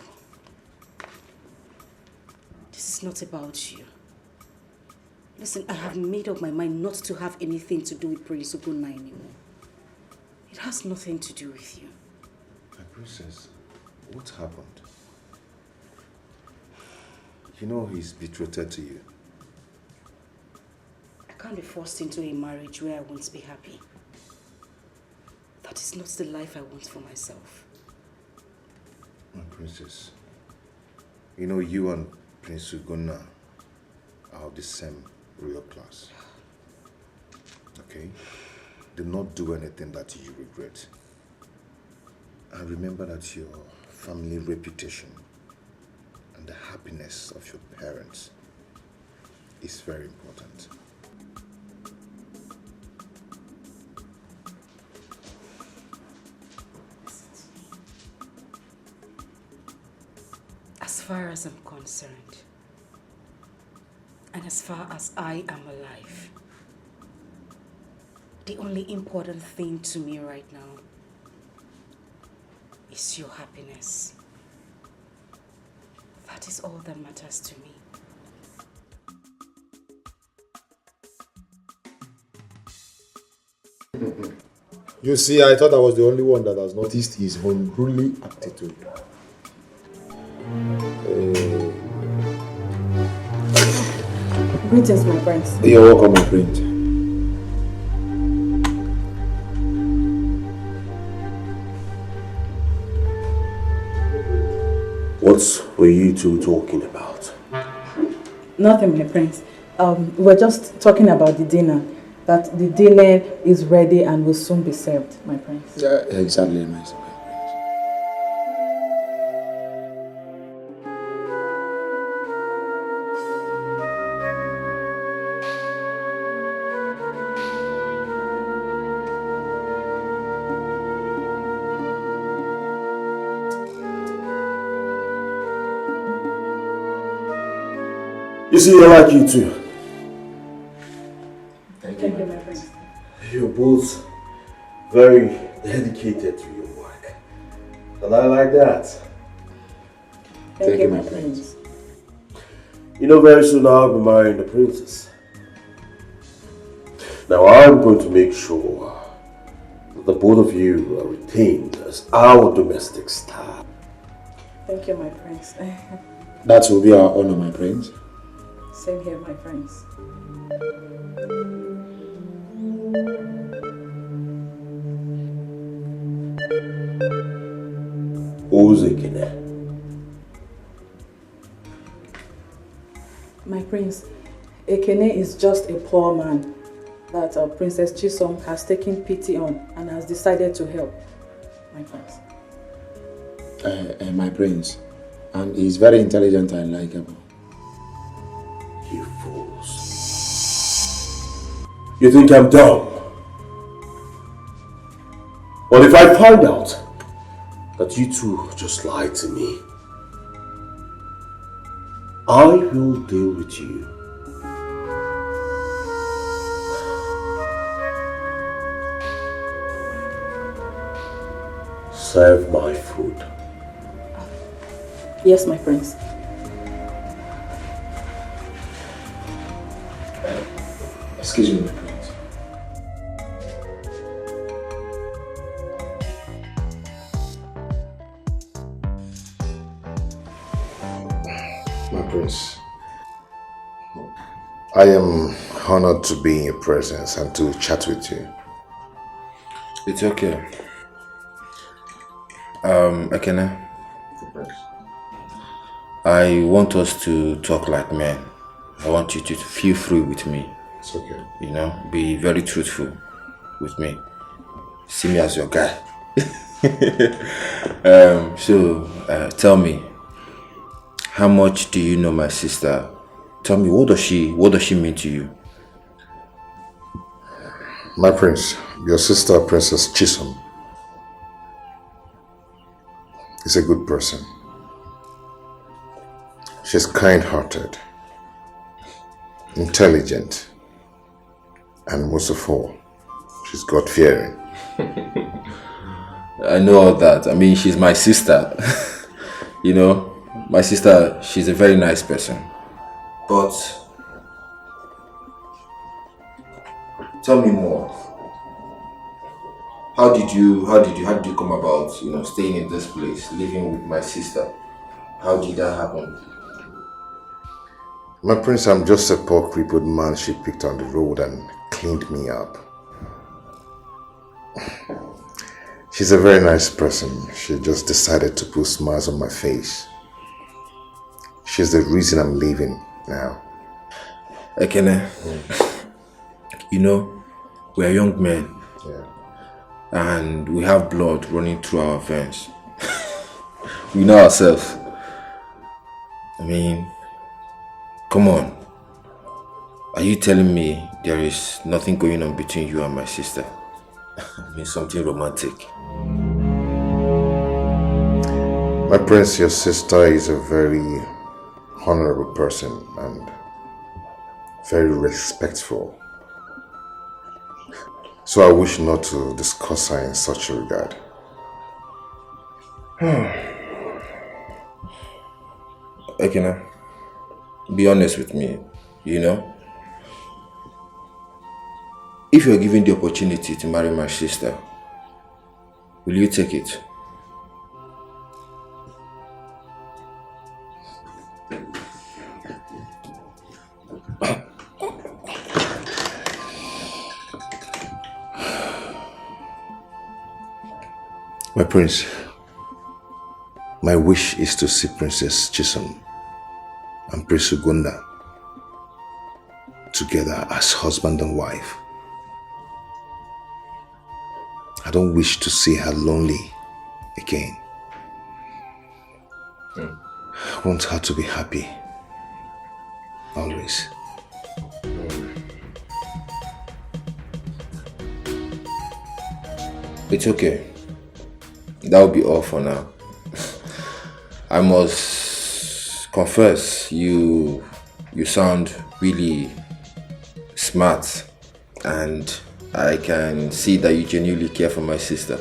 This is not about you. Listen, I have made up my mind not to have anything to do with Prince Ugonna anymore. It has nothing to do with you.
My princess, what happened? You know he's betrothed to you.
I can't be forced into a marriage where I won't be happy. That is not the life I want for myself.
My princess, you know you and Prince Ugonna are of the same royal class. Okay? Do not do anything that you regret. And remember that your family reputation and the happiness of your parents is very important.
As far as I'm concerned, and as far as I am alive, the only important thing to me right now is your happiness. That is all that matters to me.
You see, I thought I was the only one that has noticed his unruly attitude.
Greetings, my friends.
You're welcome, my friend.
What were you two talking about?
Nothing, my prince. We're just talking about the dinner. That the dinner is ready and will soon be served, my prince.
Yeah, exactly, my friend.
You see, I like you too.
Thank you, my friend.
You're both very dedicated to your work. And I like that.
Thank you, my friends.
You know, very soon I'll be marrying the princess. Now I'm going to make sure that the both of you are retained as our domestic star.
Thank you, my friends.
That will be our honor, my friends.
Same here, my friends.
Who's Ekene?
My prince, Ekene is just a poor man that Princess Chisom has taken pity on and has decided to help. My prince.
My prince. And he's very intelligent and likable.
You fools. You think I'm dumb? Well, if I find out that you two just lied to me, I will deal with you. Serve my food.
Yes, my prince.
Excuse me, my prince.
My prince, I am honored to be in your presence and to chat with you.
It's okay. Ekene, I want us to talk like men. I want you to feel free with me.
It's okay.
You know, be very truthful with me. See me as your guy. Tell me, how much do you know my sister? Tell me, what does she mean to you?
My prince, your sister, Princess Chisom, is a good person. She's kind-hearted, intelligent, and most of all, she's God-fearing.
I know all that. I mean, she's my sister. You know, my sister, she's a very nice person. But tell me more. How did you come about, you know, staying in this place, living with my sister? How did that happen?
My prince, I'm just a poor crippled man she picked on the road and cleaned me up. She's a very nice person. She just decided to put smiles on my face. She's the reason I'm leaving now.
Ekene, you know, we're young men.
Yeah.
And we have blood running through our veins. We know ourselves. I mean, come on. Are you telling me there is nothing going on between you and my sister? I mean, something romantic.
My prince, your sister is a very honorable person and very respectful. So I wish not to discuss her in such a regard.
Ekene, be honest with me, you know? If you're given the opportunity to marry my sister, will you take it?
My prince, my wish is to see Princess Chisom and Prince Ugunda together as husband and wife. I don't wish to see her lonely again. I want her to be happy. Always.
It's okay. That will be all for now. I must confess, you sound really smart, and I can see that you genuinely care for my sister.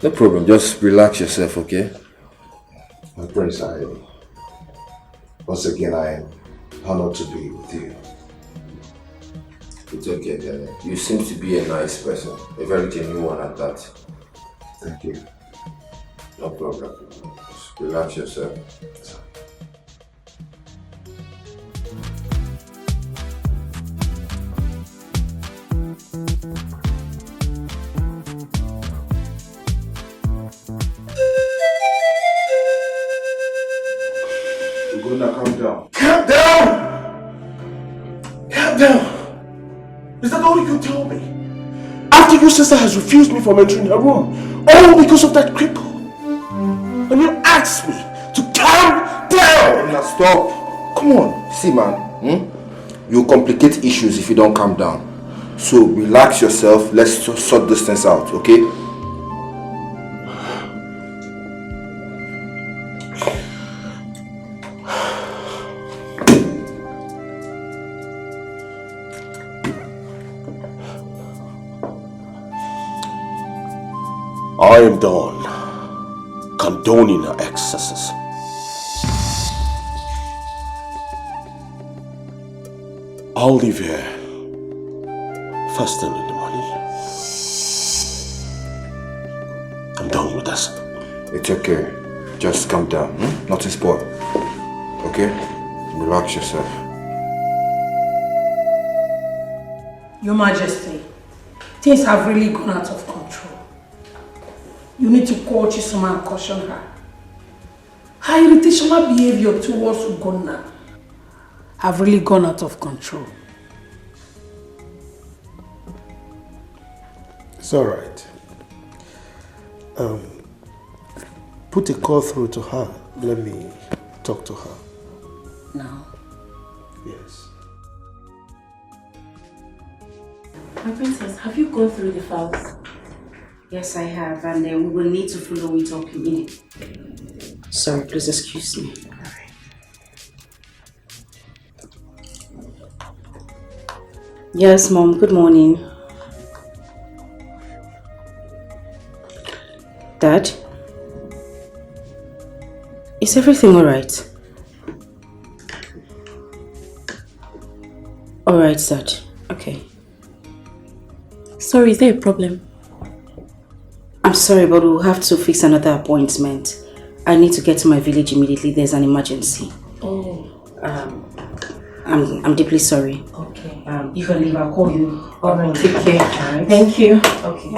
No problem, just relax yourself, okay?
My prince, once again, I am honored to be with you.
It's okay, then. You seem to be a nice person, a very genuine one at that.
Thank you.
No problem. Just relax yourself.
Luna, calm down.
Calm down! Calm down! Is that all you can tell me? After your sister has refused me from entering her room, all because of that cripple. And you ask me to calm down!
Now stop.
Come on.
See, man, you complicate issues if you don't calm down. So relax yourself. Let's sort this things out, okay?
I am done condoning her excesses. I'll leave here first thing in the morning. I'm done with this.
It's okay. Just calm down. Nothing spoiled. Okay? Relax yourself.
Your Majesty, things have really gone out of control. You need to call Chisoma and caution her. Her irritational behavior towards Ugonna have really gone out of control.
It's all right. Put a call through to her. Let me talk to her.
Now?
Yes.
My princess, have you gone through the files?
Yes, I have, and we will need to follow it up immediately. Sorry, please excuse me. Yes, Mom, good morning. Dad? Is everything alright? Alright, Dad. Okay.
Sorry, is there a problem?
I'm sorry, but we'll have to fix another appointment. I need to get to my village immediately. There's an emergency.
Oh.
I'm deeply sorry.
Okay.
You can leave. I'll call you.
Alright, take care.
Alright.
Thank you.
Okay.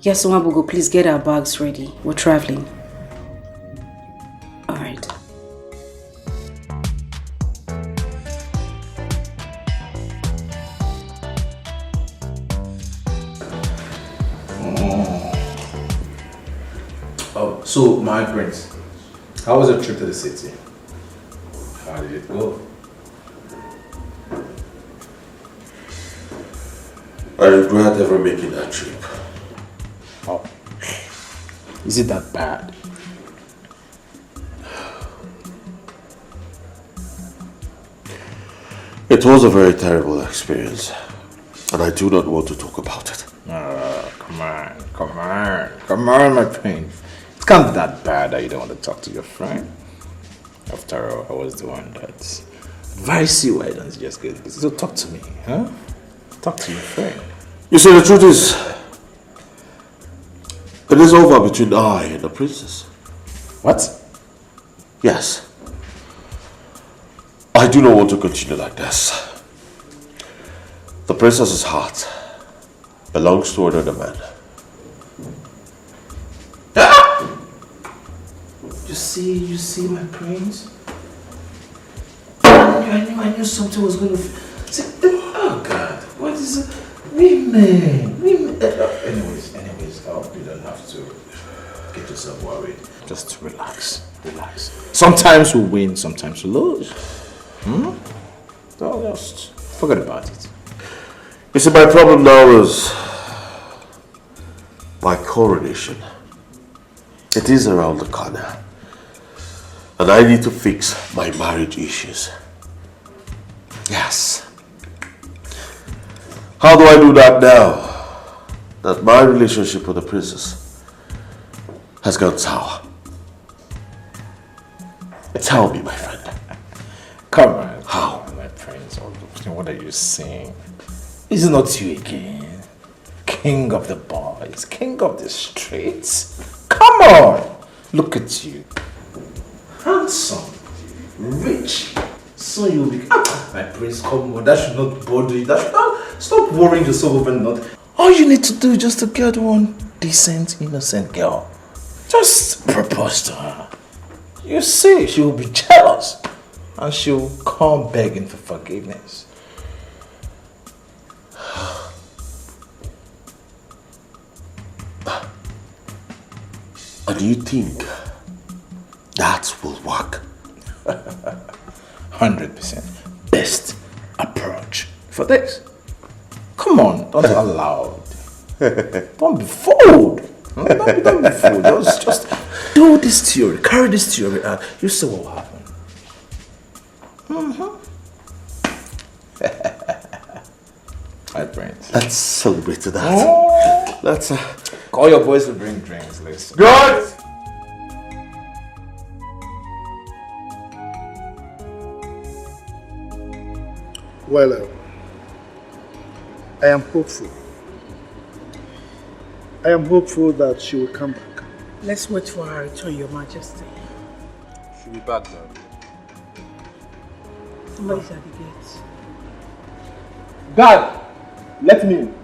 Yes, Wabugo, please get our bags ready. We're traveling. Alright.
Oh, so my prince, how was your trip to the city? How did it go?
I regret ever making that trip.
Oh, is it that bad?
It was a very terrible experience, and I do not want to talk about it.
Come on, my prince. It can't be that bad that you don't want to talk to your friend. After all, I was the one that advised you why don't you just get busy. So talk to me, huh? Talk to your friend.
You see, the truth is, it is over between I and the princess.
What?
Yes. I do not want to continue like this. The princess's heart belongs to another man.
You see, my prince? I knew something was going to... Oh, God. What is it? Women. Anyways, you don't have to get yourself worried. Just relax. Sometimes we win, sometimes we lose. So just forget about it.
You see, my problem now is my coronation. It is around the corner. And I need to fix my marriage issues. Yes. How do I do that now that my relationship with the princess has gone sour? Tell me, my friend.
Come on.
How?
My prince, what are you saying? Is it not you again? King of the boys, king of the streets. Come on. Look at you. Handsome, rich. So you'll be... my prince, come on. That should not bother you. That should not... Stop worrying yourself over nothing.
All you need to do is just to get one decent, innocent girl. Just propose to her. You see, she will be jealous and she will come begging for forgiveness.
And do you think that will work?
100%. Best approach for this. Come on, don't allow it. Don't be fooled. Don't be fooled. Just do this theory. Carry this theory out. You see what will happen. My friends.
Let's celebrate that.
Oh.
Let's
call your boys to bring drinks. Listen.
Good.
Well, I am hopeful. I am hopeful that she will come back.
Let's wait for her return, Your Majesty.
She'll be back now.
Somebody's at the gate.
God, let me in.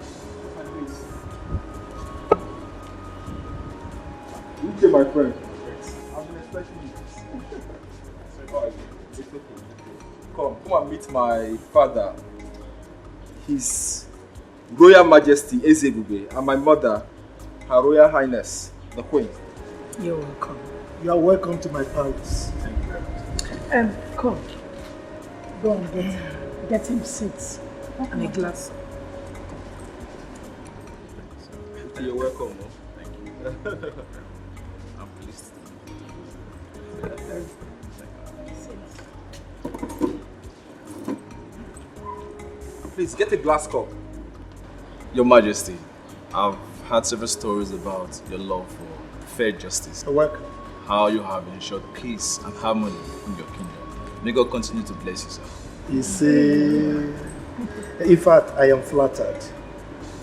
You my friend. I've been expecting you.
Come and meet my father, His Royal Majesty Ezebube, and my mother, Her Royal Highness, the Queen.
You're welcome.
You are welcome to my palace.
Thank you very much.
Come. Go and get him seats and a glass.
You're welcome. Thank you. I'm pleased. Please get a glass cup.
Your Majesty, I've heard several stories about your love for fair justice.
You're welcome.
How you have ensured peace and harmony in your kingdom. May God continue to bless you, sir.
You see, in fact, I am flattered,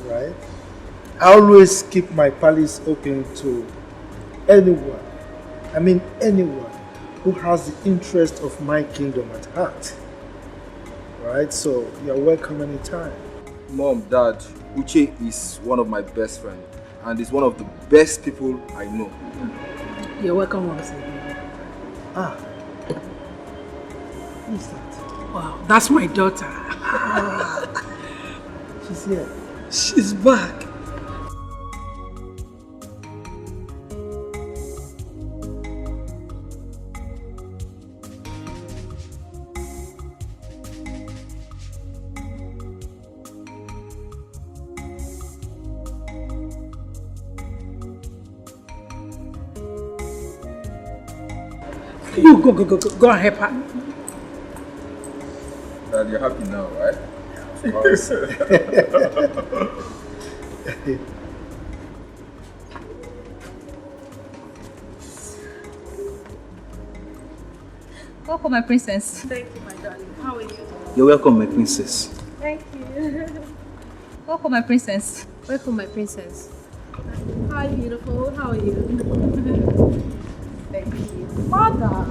right? I always keep my palace open to anyone, anyone who has the interest of my kingdom at heart, right? So you're welcome anytime.
Mom, Dad, Uche is one of my best friends and is one of the best people I know.
You're welcome once again.
Who's that?
Wow, that's my daughter.
She's here.
She's back. You go and help her.
Dad, you're happy now, right?
Of course.
Welcome, my princess.
Thank you, my darling. How are you?
You're welcome, my princess.
Thank you.
Welcome, my princess.
Welcome, my princess. Hi, beautiful. How are you? Thank you. Mother.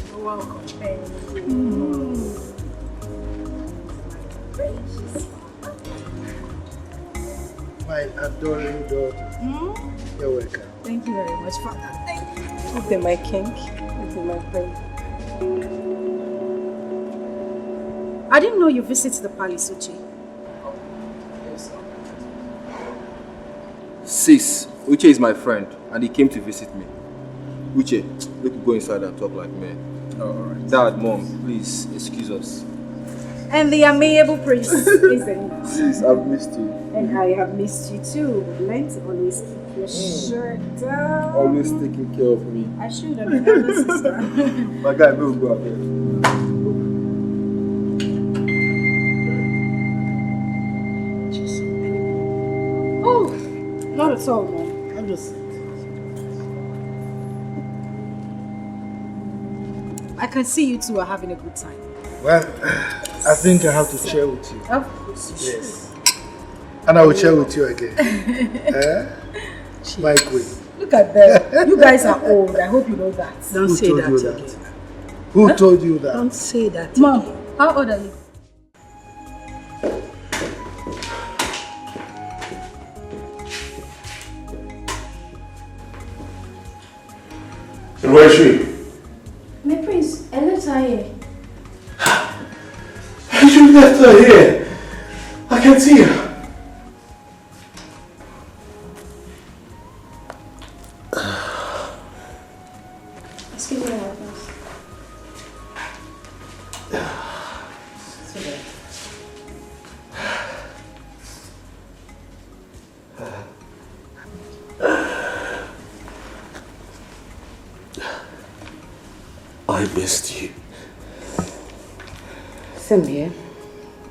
You're welcome. Thank you.
My adoring daughter. You're welcome.
Thank you very much, Father. Thank you.
Look at my king. Look at my friend.
I didn't know you visited the palace, Uche.
Yes, Sis, Uche is my friend and he came to visit me. Uche, we could go inside and talk like men. Alright. Dad, Mom, please excuse us.
And the amiable prince, isn't it?
Sis, I've missed you.
And I have missed you too. Learn to always keep your shirt down.
Always taking care of me.
I should have been elder sister.
My guy, we'll go ahead.
Oh, not at all, Mom. I'm just... I can see you two are having a good time.
Well, I think I have to share with you.
Of course.
Yes. And I will share with you again. My queen.
Look at them. You guys are old. I hope you know that.
Don't say that again.
Who told you that?
Don't say that
Mom,
again.
how old are you?
And where is she?
My prince, I left her here.
You left her here. I can't see her.
Excuse me, my prince.
I missed you.
Same here.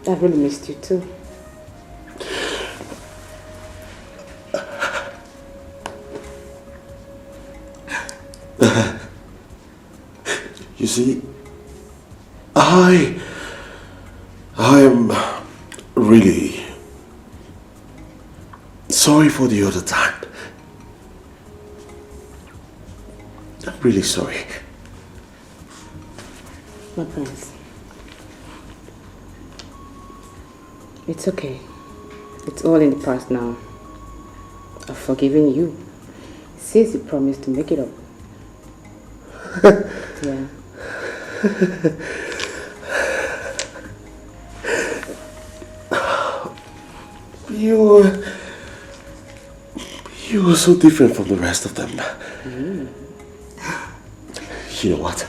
I really missed you too.
You see, I am really sorry for the other time. I'm really sorry.
My prince. It's okay. It's all in the past now. I've forgiven you. Since you promised to make it up. Yeah.
You were so different from the rest of them. You know what?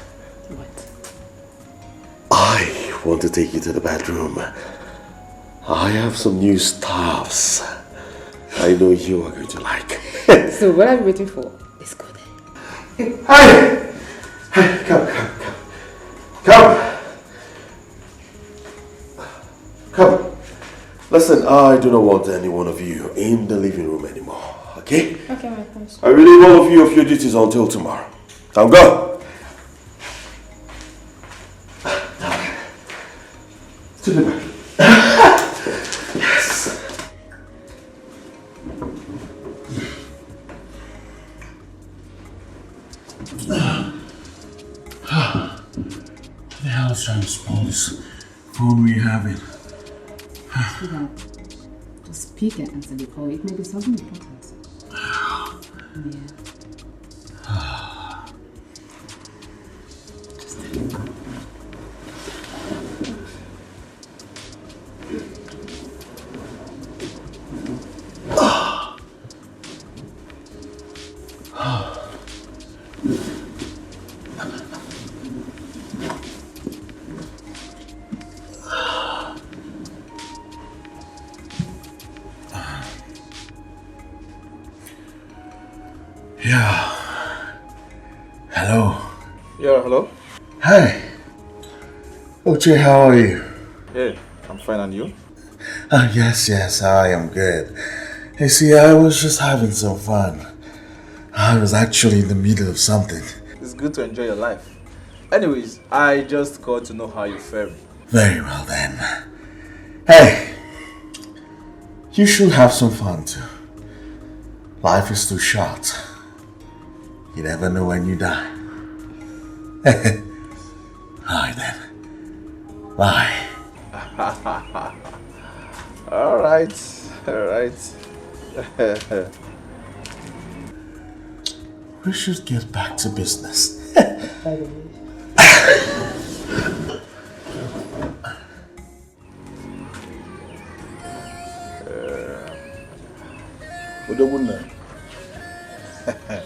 I want to take you to the bedroom. I have some new stuffs I know you are going to like.
So what are you waiting for? Let's go there.
Hey! Hey, come. Listen, I do not want any one of you in the living room anymore, okay?
Okay, my prince.
I relieve all of you of your duties until tomorrow. Now go! To the back. Yes.
The hell is trying to spoil this phone we're having?
Sweetheart, just speak and answer the call. It may be something important. Yeah.
Yeah. Hello.
Yeah, hello?
Hi. Oche, how are you?
Hey, I'm fine, and you?
Yes, I am good. You see, I was just having some fun. I was actually in the middle of something.
It's good to enjoy your life. Anyways, I just called to know how you're faring.
Very well then. Hey, you should have some fun too. Life is too short. You never know when you die. Alright then. Bye.
Alright.
We should get back to business.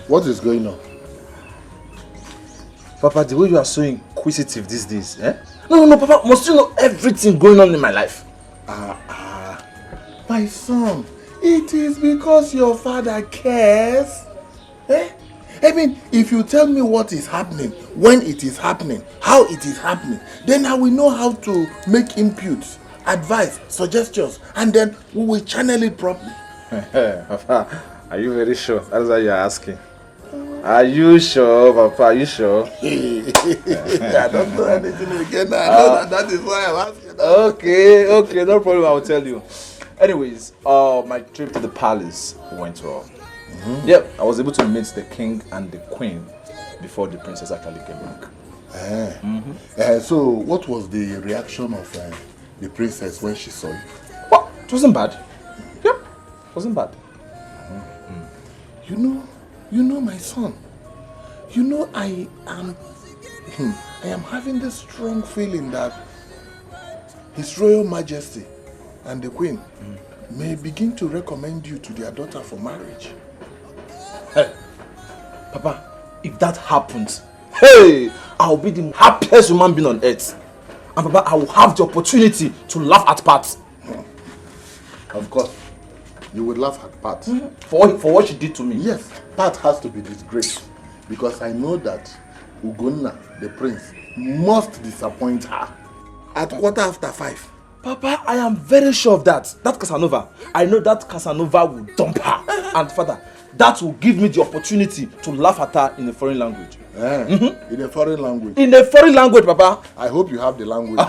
What is going on?
Papa, the way you are so inquisitive these days, eh? No, Papa, must you know everything going on in my life?
My son, it is because your father cares. Eh? I mean, if you tell me what is happening, when it is happening, how it is happening, then I will know how to make inputs, advice, suggestions, and then we will channel it properly.
Papa, are you very sure? That's why you're asking. Are you sure, Papa? Are you sure?
I don't know anything again. I know that is why I'm asking.
Okay, no problem. I'll tell you. Anyways, my trip to the palace went well. Yep, I was able to meet the king and the queen before the princess actually came back.
So, what was the reaction of the princess when she saw you?
Well, it wasn't bad. Yep, it wasn't bad.
You know, my son, You know, I am having this strong feeling that His Royal Majesty and the Queen may begin to recommend you to their daughter for marriage.
Hey, Papa, if that happens, hey, I'll be the happiest human being on earth. And Papa, I will have the opportunity to laugh at Pat.
Of course, you would laugh at Pat.
For what she did to me.
Yes, Pat has to be disgraced. Because I know that Ugonna, the prince, must disappoint her at 5:15.
Papa, I am very sure of that. That Casanova, I know that Casanova will dump her. And Father, that will give me the opportunity to laugh at her in a foreign language.
In a foreign language?
In a foreign language, Papa.
I hope you have the language.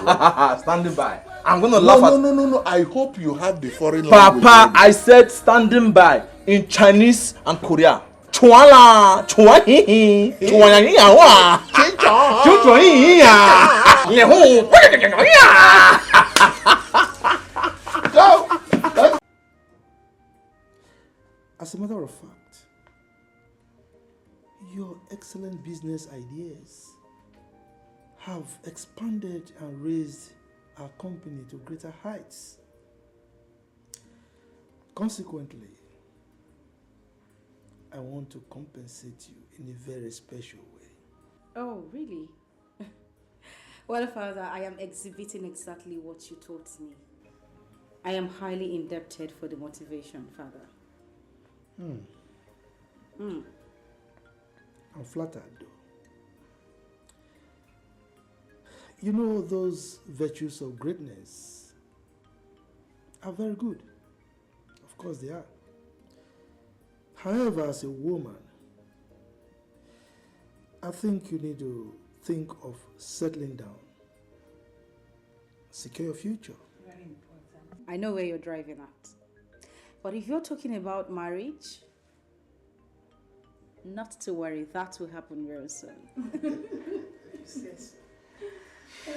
Standing by. I'm going to laugh at...
No. I hope you have the foreign language.
Papa, I said standing by in Chinese and Korea. Chuala, chuahihi, chuayahiyawa, chuchuahiya, lehu.
As a matter of fact, your excellent business ideas have expanded and raised our company to greater heights. Consequently, I want to compensate you in a very special way.
Oh, really? Well, Father, I am exhibiting exactly what you taught me. I am highly indebted for the motivation, Father.
I'm flattered, though. You know, those virtues of greatness are very good. Of course they are. However, as a woman, I think you need to think of settling down. Secure your future.
Very important. I know where you're driving at. But if you're talking about marriage, not to worry, that will happen very soon.
Yes. I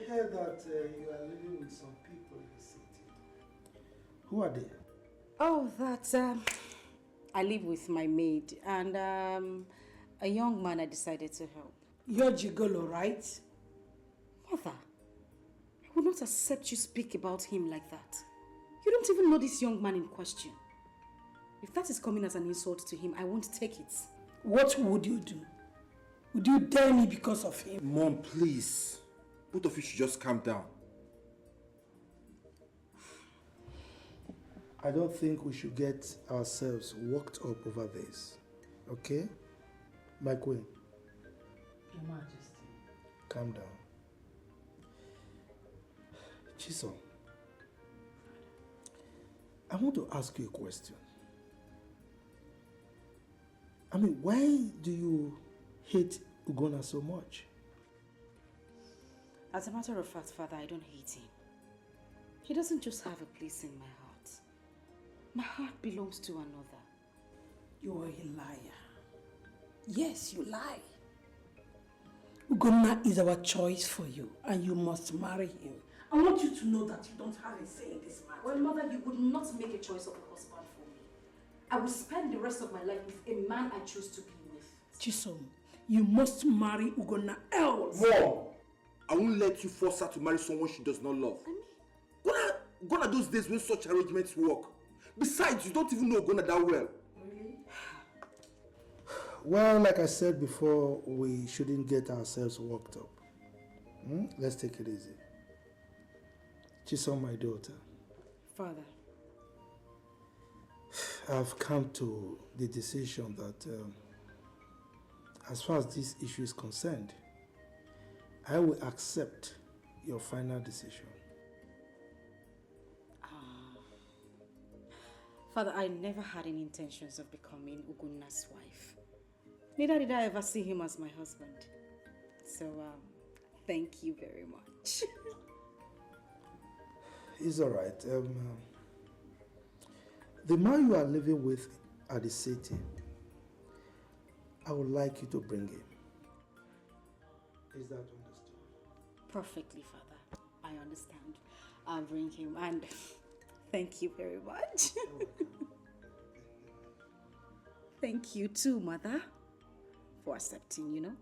heard that you are living with some people in the city. Who are they?
Oh, I live with my maid and a young man I decided to help.
You're Gigolo, right?
Mother, I will not accept you speak about him like that. You don't even know this young man in question. If that is coming as an insult to him, I won't take it.
What would you do? Would you dare me because of him?
Mom, please. Both of you should just calm down.
I don't think we should get ourselves worked up over this. Okay? My queen.
Your Majesty.
Calm down. Chisom, I want to ask you a question. I mean, why do you hate Ugonna so much?
As a matter of fact, Father, I don't hate him. He doesn't just have a place in my heart. My heart belongs to another.
You are a liar. Yes, you lie. Ugonna is our choice for you, and you must marry him. I want you to know that you don't have a say in this matter.
Well, Mother, you would not make a choice of a husband for me. I will spend the rest of my life with a man I choose to be with.
Chisom, you must marry Ugonna else.
Mom, I won't let you force her to marry someone she does not love. Gonna those days when such arrangements work. Besides, you don't even know Gonna that well.
Really?
Well, like I said before, we shouldn't get ourselves worked up. Let's take it easy. Chisom, my daughter.
Father.
I've come to the decision that as far as this issue is concerned, I will accept your final decision.
Father, I never had any intentions of becoming Ugunna's wife. Neither did I ever see him as my husband. So, thank you very much.
It's all right. The man you are living with at the city, I would like you to bring him. Is that understood?
Perfectly, Father. I understand. I'll bring him and thank you very much. Thank you too, Mother. for accepting, you know.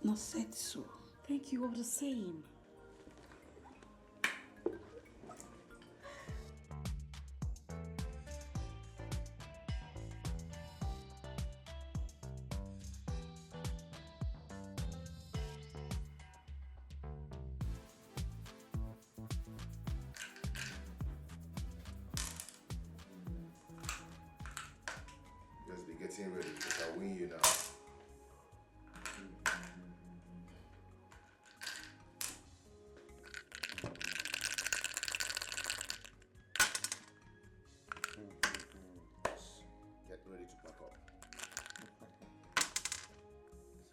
Not said so.
Thank you all the same.
Just be getting ready because I'll win you now. Get ready to pack up.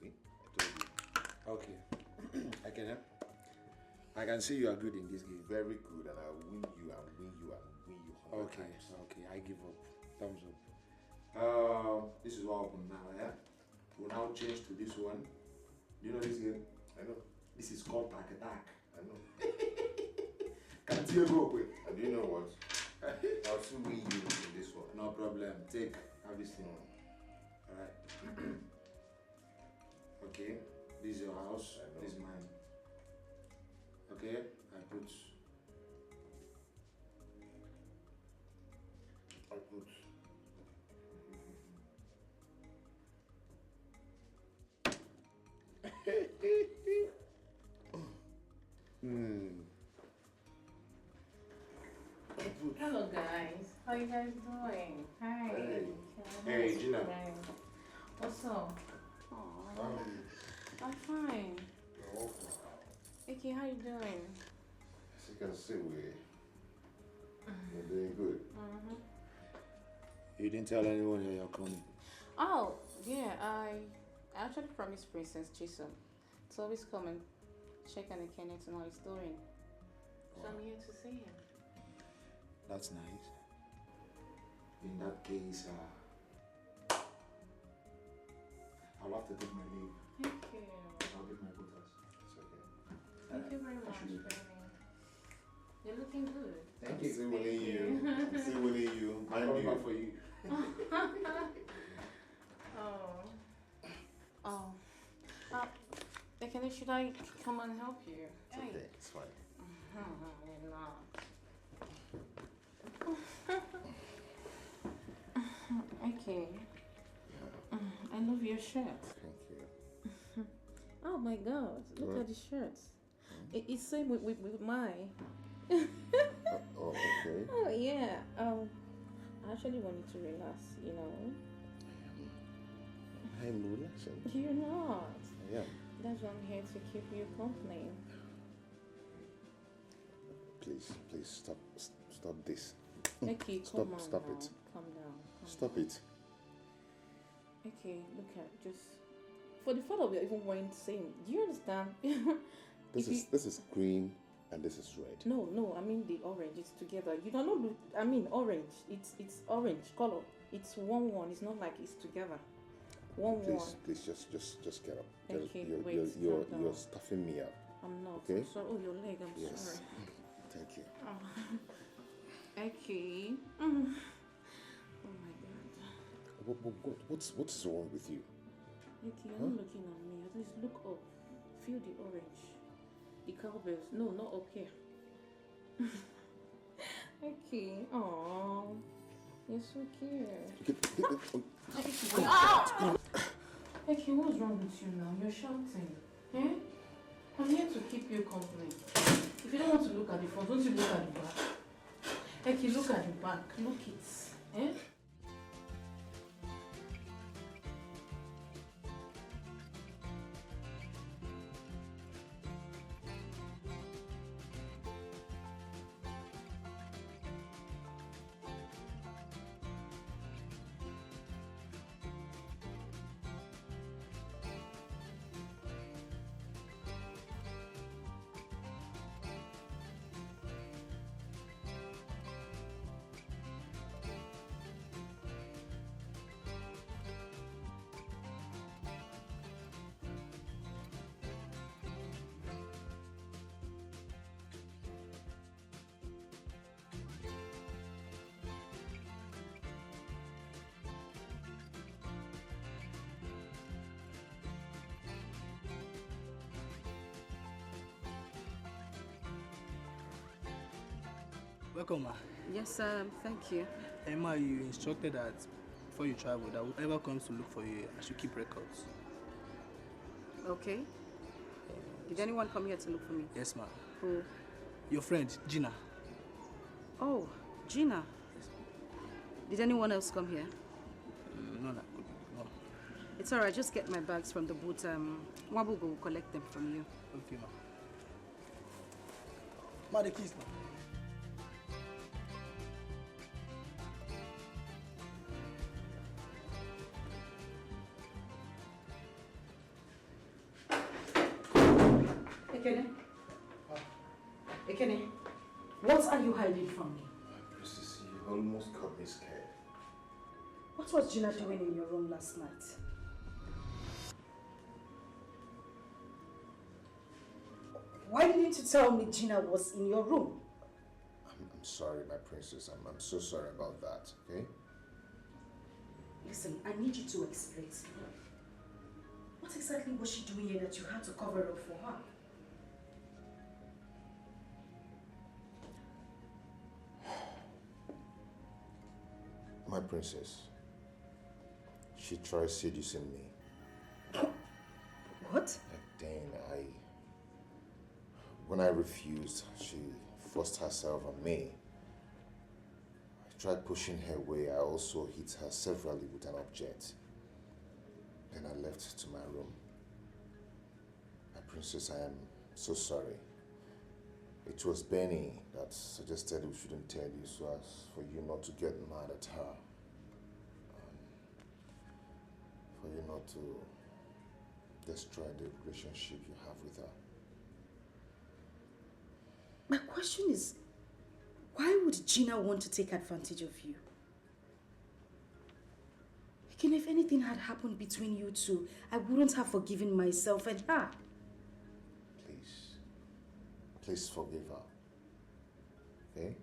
See? I told you.
Okay. I can help. I can see you are good in this game.
Very good, and I'll win you and win you and win you 100
Okay,
times.
okay, I give up. Thumbs up. This is what happened now, yeah? We'll now change to this one. Do you know this game?
I know.
This is called Pack Attack.
I know.
Can't you go quick?
And do you know what? I'll still win you in this one.
No problem. Take. Have this thing. Alright. Okay. This is your house. This is mine. Okay. I put.
Hello guys, how you guys doing? Hi.
Hey.
Hey,
Hey, Gina.
What's up? I'm fine. Vicky, how you doing?
As you can see, we're doing good.
You didn't tell anyone you're coming.
Oh, yeah, I actually promised Princess Chisom to always come and check on the Kenny to know how he's doing. So I'm here to see him.
That's nice. In that case, I'll have to take my leave.
Thank you.
I'll get my quotas. It's okay.
Thank you very much, Benny. You're looking good.
Thank you.
Still winning you. Still winning you.
I'm coming back for you.
Kenny, should I come and help you?
It's okay, it's fine.
You're not. Okay. I love your shirt.
Thank you.
Oh my God! Look at the shirt. It's same with mine.
Oh, okay.
Oh yeah. I actually wanted to relax. You know.
I'm relaxing.
You're not.
I am.
That's why I'm here to keep you company.
Please, stop this.
Okay,
Stop
come on
it.
now. Calm down.
Stop it.
Okay, look at just for the fact that we're even wearing the same. Do you understand?
This is green and this is red.
No. I mean the orange. It's together. You don't know. I mean orange. It's orange color. It's one. It's not like it's together. One.
Please, just get up.
Okay,
You're stuffing me up.
I'm not.
Okay.
I'm sorry. Oh, your leg. I'm
Yes.
sorry.
Thank you.
Okay. Oh my God.
What's wrong with you?
Okay, you're not looking at me. At least look up. Feel the orange. The cowbells. No, not up here. Okay. Aww. You're so cute. Okay, what's wrong with you now? You're shouting. Eh? I'm here to keep you company. If you don't want to look at the front, don't you look at the back? Okay, look at the back. Look it. Eh?
Welcome, ma.
Yes, thank you.
Emma, you instructed that before you travel, that whoever comes to look for you, I should keep records.
Okay. Did anyone come here to look for me?
Yes, ma.
Who?
Your friend, Gina.
Oh, Gina. Did anyone else come here?
No.
It's alright, just get my bags from the boot. Wabugo will collect them from you.
Okay, ma. Ma, the keys, ma.
Ekene, what are you hiding from me?
Princess, you almost got me scared.
What was Gina doing in your room last night? Why didn't you tell me Gina was in your room?
I'm sorry, my princess. I'm so sorry about that, okay?
Listen, I need you to explain to me. What exactly was she doing here that you had to cover up for her?
My princess, she tried seducing me.
What?
Then when I refused, she forced herself on me. I tried pushing her away. I also hit her severally with an object. Then I left to my room. My princess, I am so sorry. It was Benny that suggested we shouldn't tell you so as for you not to get mad at her. For you not to destroy the relationship you have with her.
My question is, why would Gina want to take advantage of you? Again, if anything had happened between you two, I wouldn't have forgiven myself and her.
Please forgive her. Okay?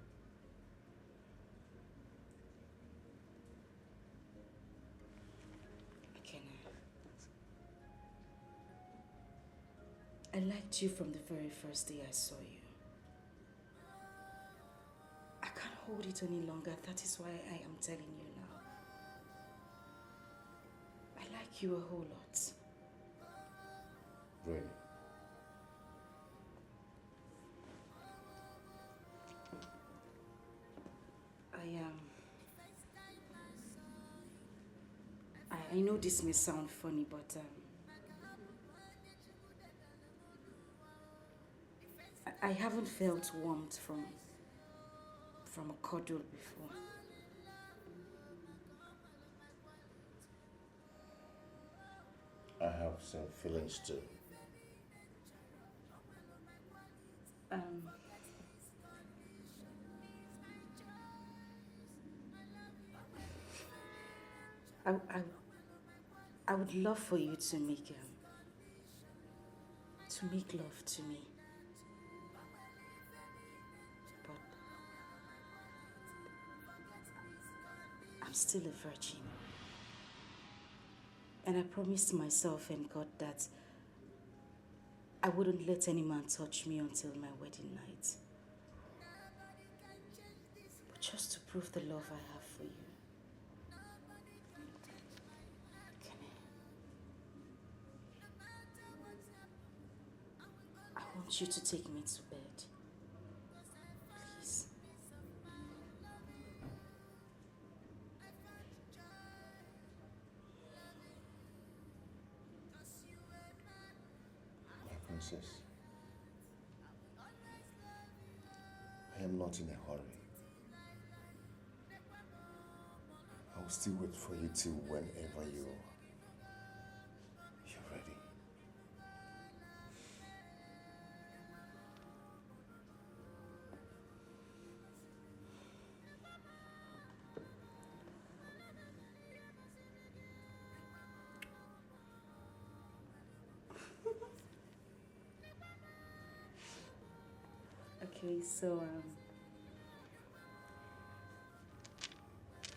I liked you from the very first day I saw you. I can't hold it any longer. That is why I am telling you now. I like you a whole lot.
Really?
I know this may sound funny, but I haven't felt warmth from a cuddle before.
I have some feelings too.
I would love for you to make love to me. But I'm still a virgin. And I promised myself and God that I wouldn't let any man touch me until my wedding night. But just to prove the love I have for you. I want you to take me to bed. Please.
My princess, I am not in a hurry. I will still wait for you till whenever you're ready.
Okay, so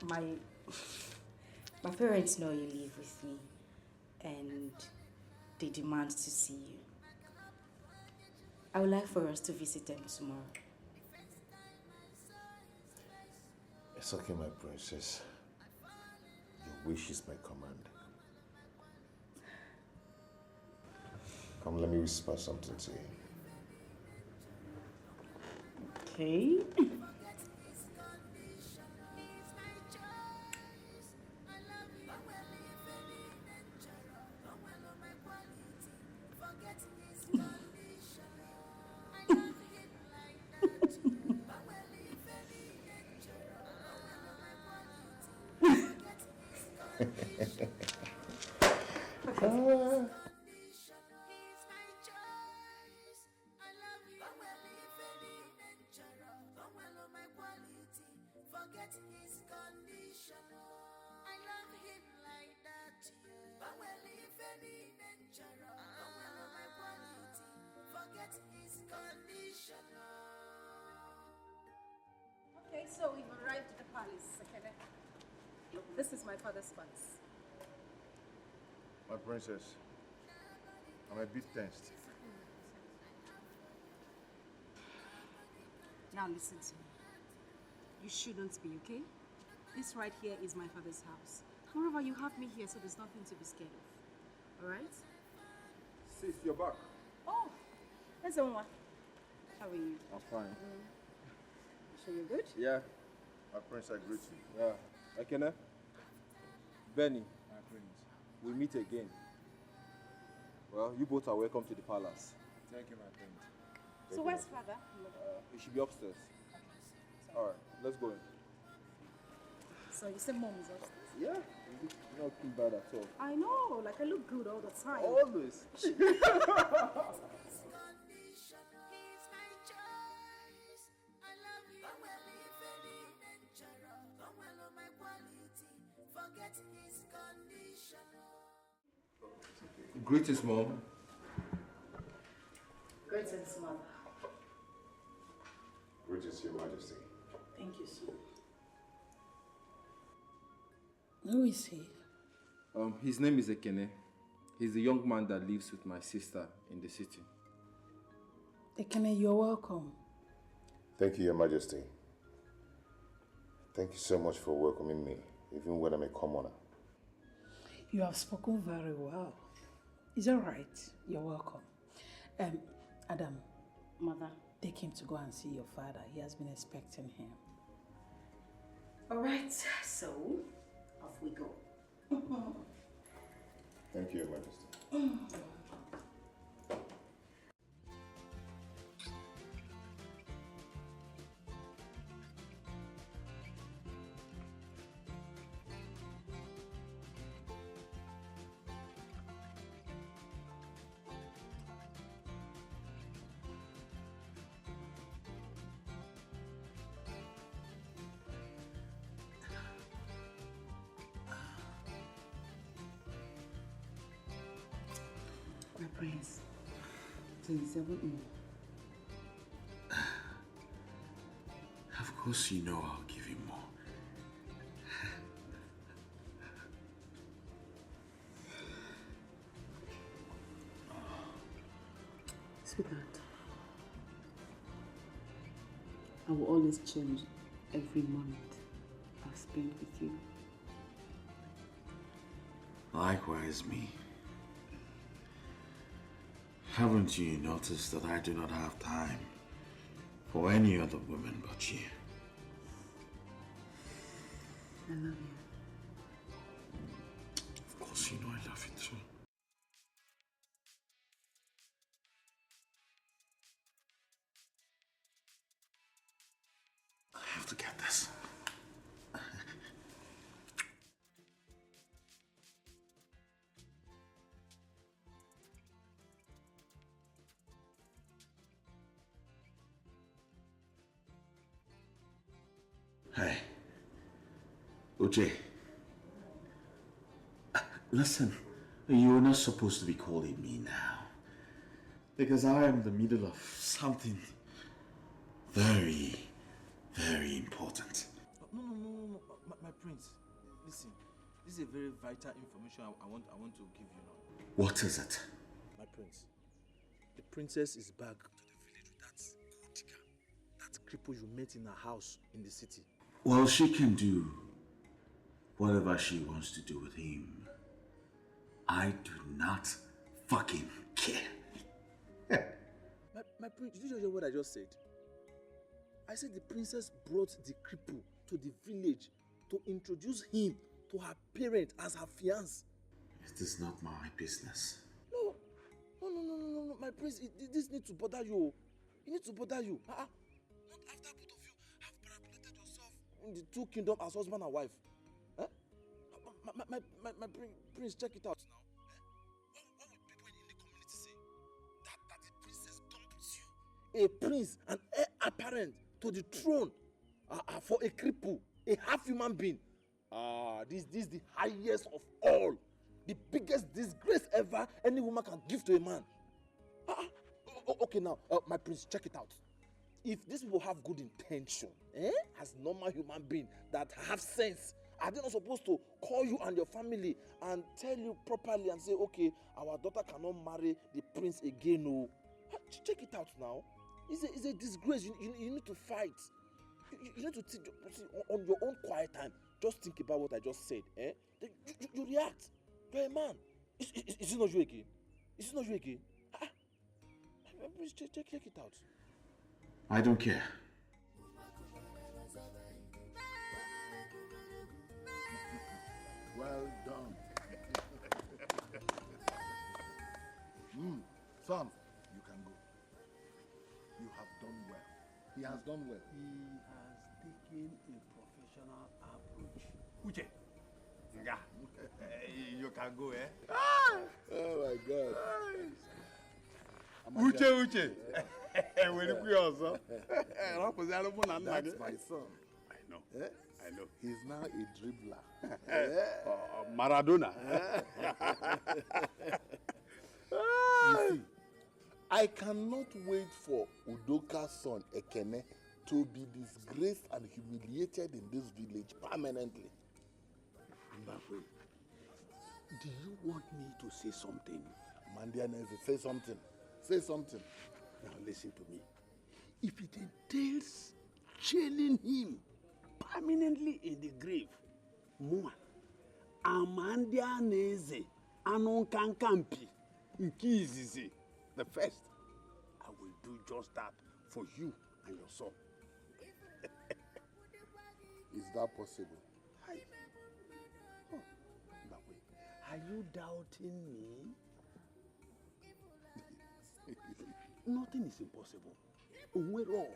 my parents know you live with me and they demand to see you. I would like for us to visit them tomorrow.
It's okay, my princess. Your wish is my command. Come, let me whisper something to you.
Okay.
Forget his condition. I love him like that. But well, if any nature, my quality, forget his condition.
Okay, so we've arrived at the palace, okay? Look, this is my father's palace.
My princess, I'm a bit tensed.
Now listen to me. You shouldn't be, okay? This right here is my father's house. Moreover, you have me here, so there's nothing to be scared of. Alright?
Sis, you're back.
Oh, that's Onwa. How are you?
I'm fine.
So you're good?
Yeah.
My prince, I greet you.
Yeah. Ekene? Benny,
My prince.
we meet again. Well, you both are welcome to the palace.
Thank you, my prince.
So where's father?
He should be upstairs. Alright, let's go in.
So you say mom is upstairs?
Yeah, you're not looking bad at all.
I know, like I look good all the time.
Always.
Forget his condition.
Greetings, Mom.
Greetings, mother.
Greetings, Your Majesty.
Thank you, sir. Who is he?
His name is Ekene. He's the young man that lives with my sister in the city.
Ekene, you're welcome.
Thank you, Your Majesty. Thank you so much for welcoming me, even when I'm a commoner.
You have spoken very well. Is that right? You're welcome. Adam.
Mother.
Take him to go and see your father. He has been expecting him.
Alright, so off we go.
Thank you, Your Majesty.
My prince, please, I want more.
Of course you know I'll give you more.
Sweetheart, I will always change every moment I spend with you.
Likewise, me. Haven't you noticed that I do not have time for any other woman but you?
I love you.
Of course you know I love you too. I have to get this. Hey, Uche. Listen, you're not supposed to be calling me now. Because I am in the middle of something very, very important.
No. My prince, listen. This is a very vital information I want to give you now.
What is it?
My prince, the princess is back to the village with that cripple you met in her house in the city.
Well, she can do whatever she wants to do with him. I do not fucking care.
My prince, did you hear what I just said? I said the princess brought the cripple to the village to introduce him to her parent as her fiancé.
It is not my business.
No, my prince, this needs to bother you. It needs to bother you. Not after both of you have parapolated yourself in the two kingdoms as husband and wife. Eh? My prince, check it out now. What would people in the community say? That the princess dumped you, a prince, an heir apparent to the throne, for a cripple, a half human being. This is the highest of all, the biggest disgrace ever any woman can give to a man. Okay, now, my prince, check it out. If these people have good intention, as normal human being that have sense, are they not supposed to call you and your family and tell you properly and say, okay, our daughter cannot marry the prince again? No, check it out now. It's a disgrace. You need to fight. You need to think on your own quiet time. Just think about what I just said. You react. You're a man. Is it not you again? Is it not you again? Please check it out.
I don't care.
Well done. Son, you can go. You have done well. He has done well.
He has taken a professional approach.
Uche, nga, you can go, eh?
Oh my God.
Uche. That's
my son.
I know. I know.
He's now a dribbler.
Maradona.
You see, I cannot wait for Udoka's son Ekene to be disgraced and humiliated in this village permanently.
Mbakwe, do you want me to say something?
Mandianese, say something. Say something.
Now listen to me. If it entails chaining him permanently in the grave, Mua, Amandianese, Anonkankampi, Nkizizi, the first, I will do just that for you and your son.
Is that possible?
Are you doubting me? Nothing is impossible. Unwero,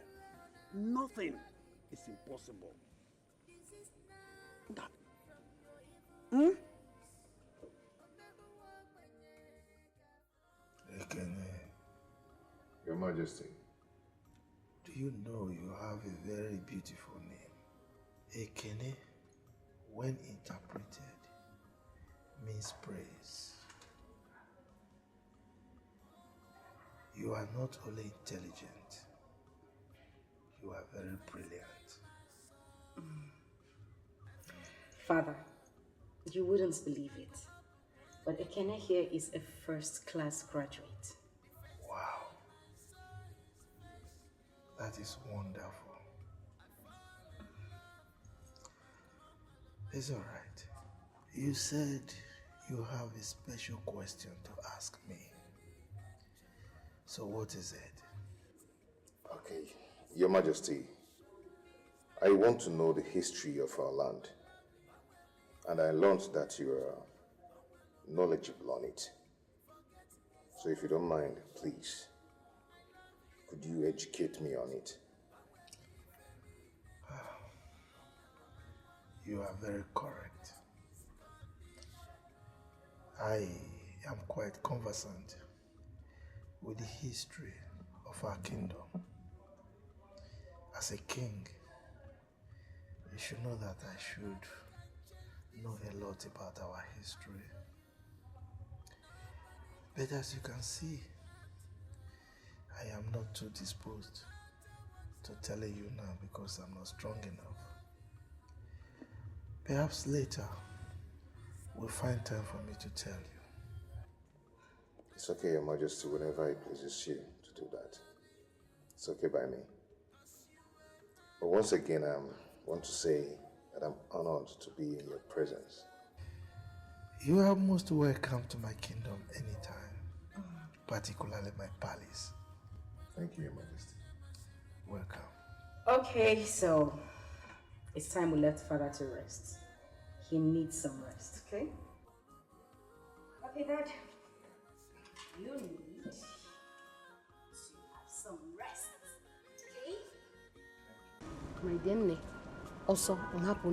nothing is impossible. That.
Ekene,
Your Majesty.
do you know you have a very beautiful name? Ekene, when interpreted, means praise. You are not only intelligent, you are very brilliant.
Father, you wouldn't believe it, but Ekene here is a first-class graduate.
Wow. That is wonderful. It's all right. You said you have a special question to ask me. So what is it?
Okay, Your Majesty, I want to know the history of our land. And I learned that you are knowledgeable on it. So if you don't mind, please, could you educate me on it?
You are very correct. I am quite conversant with the history of our kingdom. As a king, you should know that I should know a lot about our history. But as you can see, I am not too disposed to telling you now because I'm not strong enough. Perhaps later, we'll find time for me to tell you.
It's okay, Your Majesty, whenever it pleases you to do that. It's okay by me. But once again, want to say that I'm honored to be in your presence.
You are most welcome to my kingdom anytime, particularly my palace.
Thank you, Your Majesty.
Welcome.
Okay, so it's time we left Father to rest. He needs some rest, okay? Okay, Dad. You need to have some rest, okay?
My dear, also, I'm happy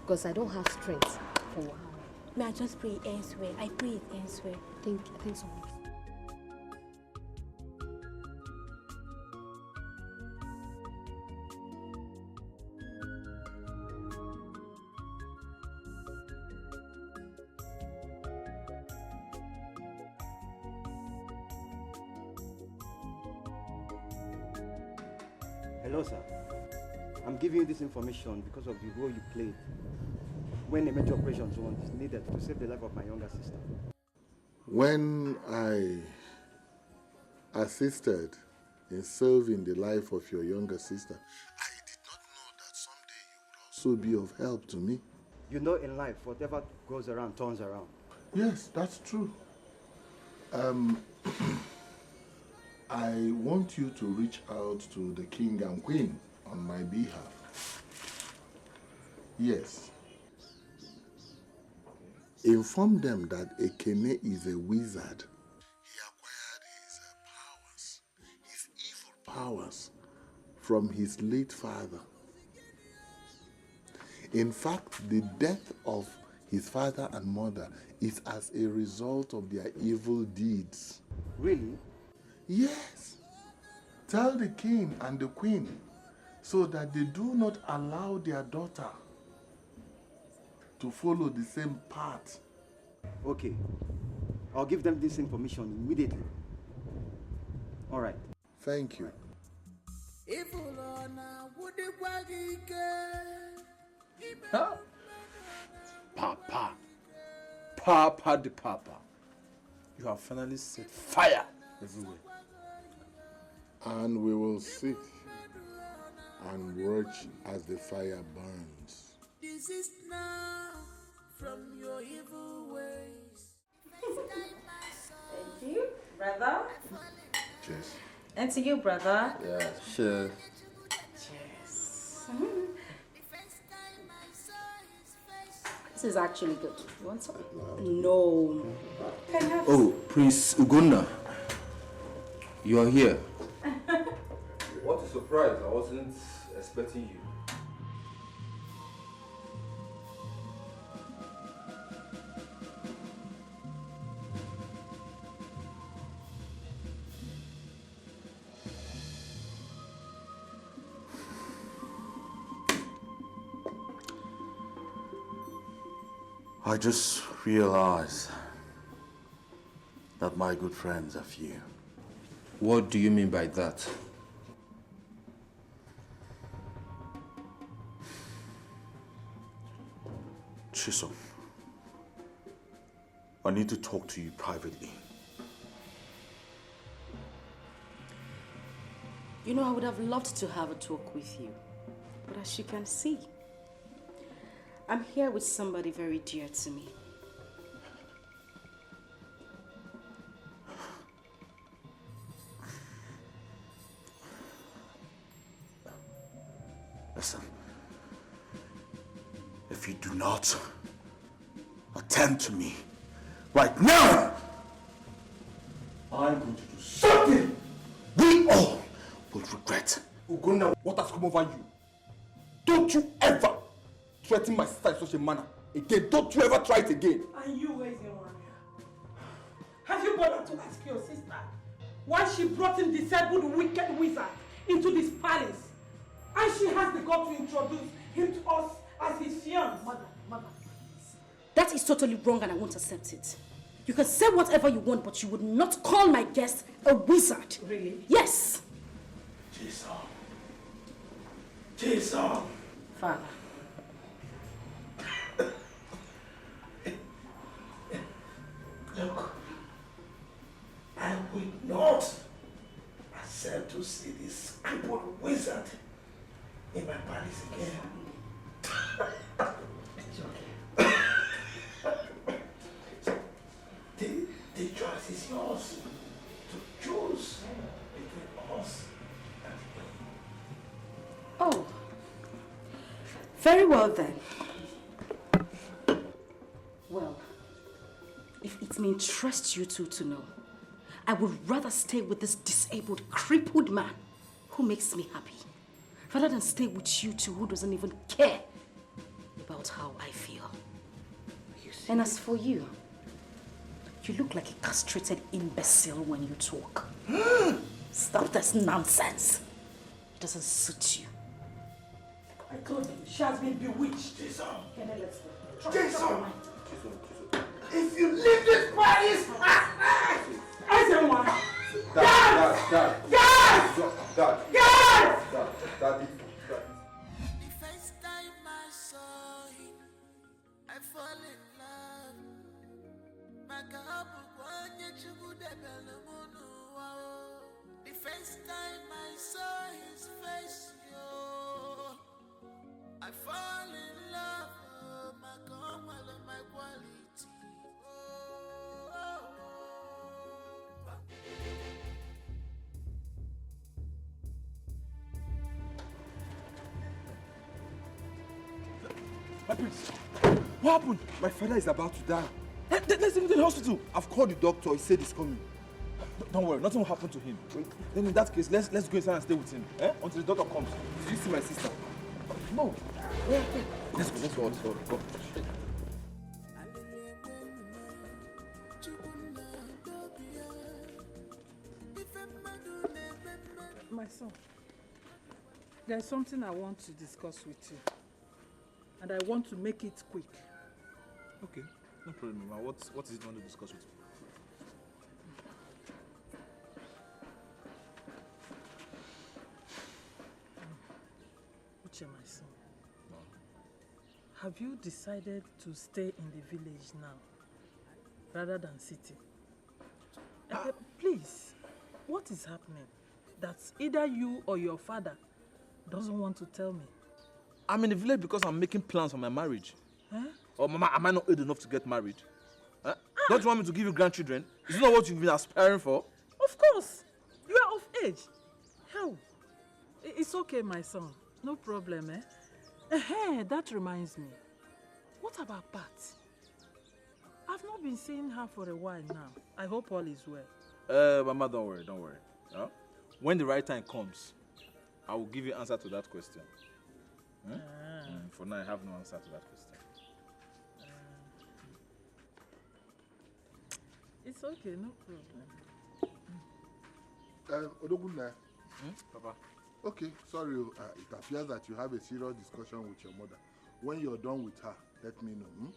because I don't have strength for a while.
May I just pray elsewhere? I pray it elsewhere.
Thank so much.
Hello, sir. I'm giving you this information because of the role you played when a major operation was needed to save the life of my younger sister.
When I assisted in saving the life of your younger sister, I did not know that someday you would also be of help to me.
You know, in life, whatever goes around turns around.
Yes, that's true. I want you to reach out to the king and queen on my behalf. Yes. Inform them that Ekene is a wizard. He acquired his evil powers, from his late father. In fact, the death of his father and mother is as a result of their evil deeds.
Really?
Yes. Tell the king and the queen so that they do not allow their daughter to follow the same path.
Okay. I'll give them this information immediately. All right.
Thank you.
Huh? Papa the Papa. You have finally set fire everywhere.
And we will sit and watch as the fire burns.
This is now from your evil ways.
Thank you, brother.
Cheers.
And to you, brother.
Yeah.
Cheers.
Cheers. This is actually good. You want some? No. Can I have
Oh, Prince Ugonna, you are here. What a surprise. I wasn't expecting you.
I just realized that my good friends are few.
What do you mean by that?
Chisom, I need to talk to you privately.
You know, I would have loved to have a talk with you. But as you can see, I'm here with somebody very dear to me.
Listen, if you do not attend to me right now, I'm going to do something we all will regret.
Ugonna, what has come over you? Don't you ever threaten my sister in such a manner again. Don't you ever try it again.
And you, where is your man? Have you bothered to ask your sister why she brought in disabled wicked wizard into this palace? And she has the gut to introduce him to us as his fiancé.
Mother. That is totally wrong and I won't accept it. You can say whatever you want, but you would not call my guest a wizard.
Really?
Yes.
Jason.
Father.
Look, I will not accept to see this crippled wizard in my palace again.
Very well then. Well, if it may interest you two to know, I would rather stay with this disabled, crippled man who makes me happy, rather than stay with you two who doesn't even care about how I feel. And as for you, you look like a castrated imbecile when you talk. Stop this nonsense. It doesn't suit you.
I told you, she has been bewitched.
Jason!
Okay, then let's go.
Jason! If you leave this place,
everyone!
Dad!
The first time I saw him, I fall in love. The first time I saw his face, yo, I fall in love. Oh, my God, my quality.
My prince, what happened? My father is about to die. Let's take him to the hospital. I've called the doctor. He said he's coming. Don't worry, nothing will happen to him. Then in that case, let's go inside and stay with him. Until the doctor comes. Did you see my sister? No. Let's go. Go.
My son, there's something I want to discuss with you. And I want to make it quick.
Okay, no problem, Mama. What is it you want to discuss with me?
Uche, my son. No. Have you decided to stay in the village now, rather than city? Please, what is happening? That either you or your father doesn't want to tell me.
I'm in the village because I'm making plans for my marriage.
Huh?
Or Mama, am I not old enough to get married? Huh? Don't you want me to give you grandchildren? Is it not what you've been aspiring for?
Of course. You are of age. Hell, it's okay, my son. No problem, that reminds me. What about Pat? I've not been seeing her for a while now. I hope all is well.
Mama, don't worry. Huh? When the right time comes, I will give you answer to that question. For now, I have no answer to that question.
It's okay, no problem.
Odogunna.
Papa.
Okay, sorry. It appears that you have a serious discussion with your mother. When you're done with her, let me know.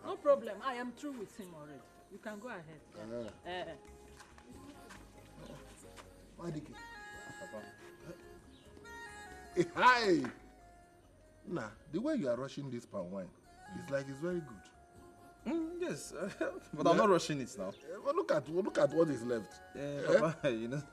No problem. I am through with him already. You can go ahead.
Papa. Hi! Nah, the way you are rushing this palm wine, it's like it's very good.
Yes, but I'm not rushing it now.
Well, look at what is left.
Papa, you know,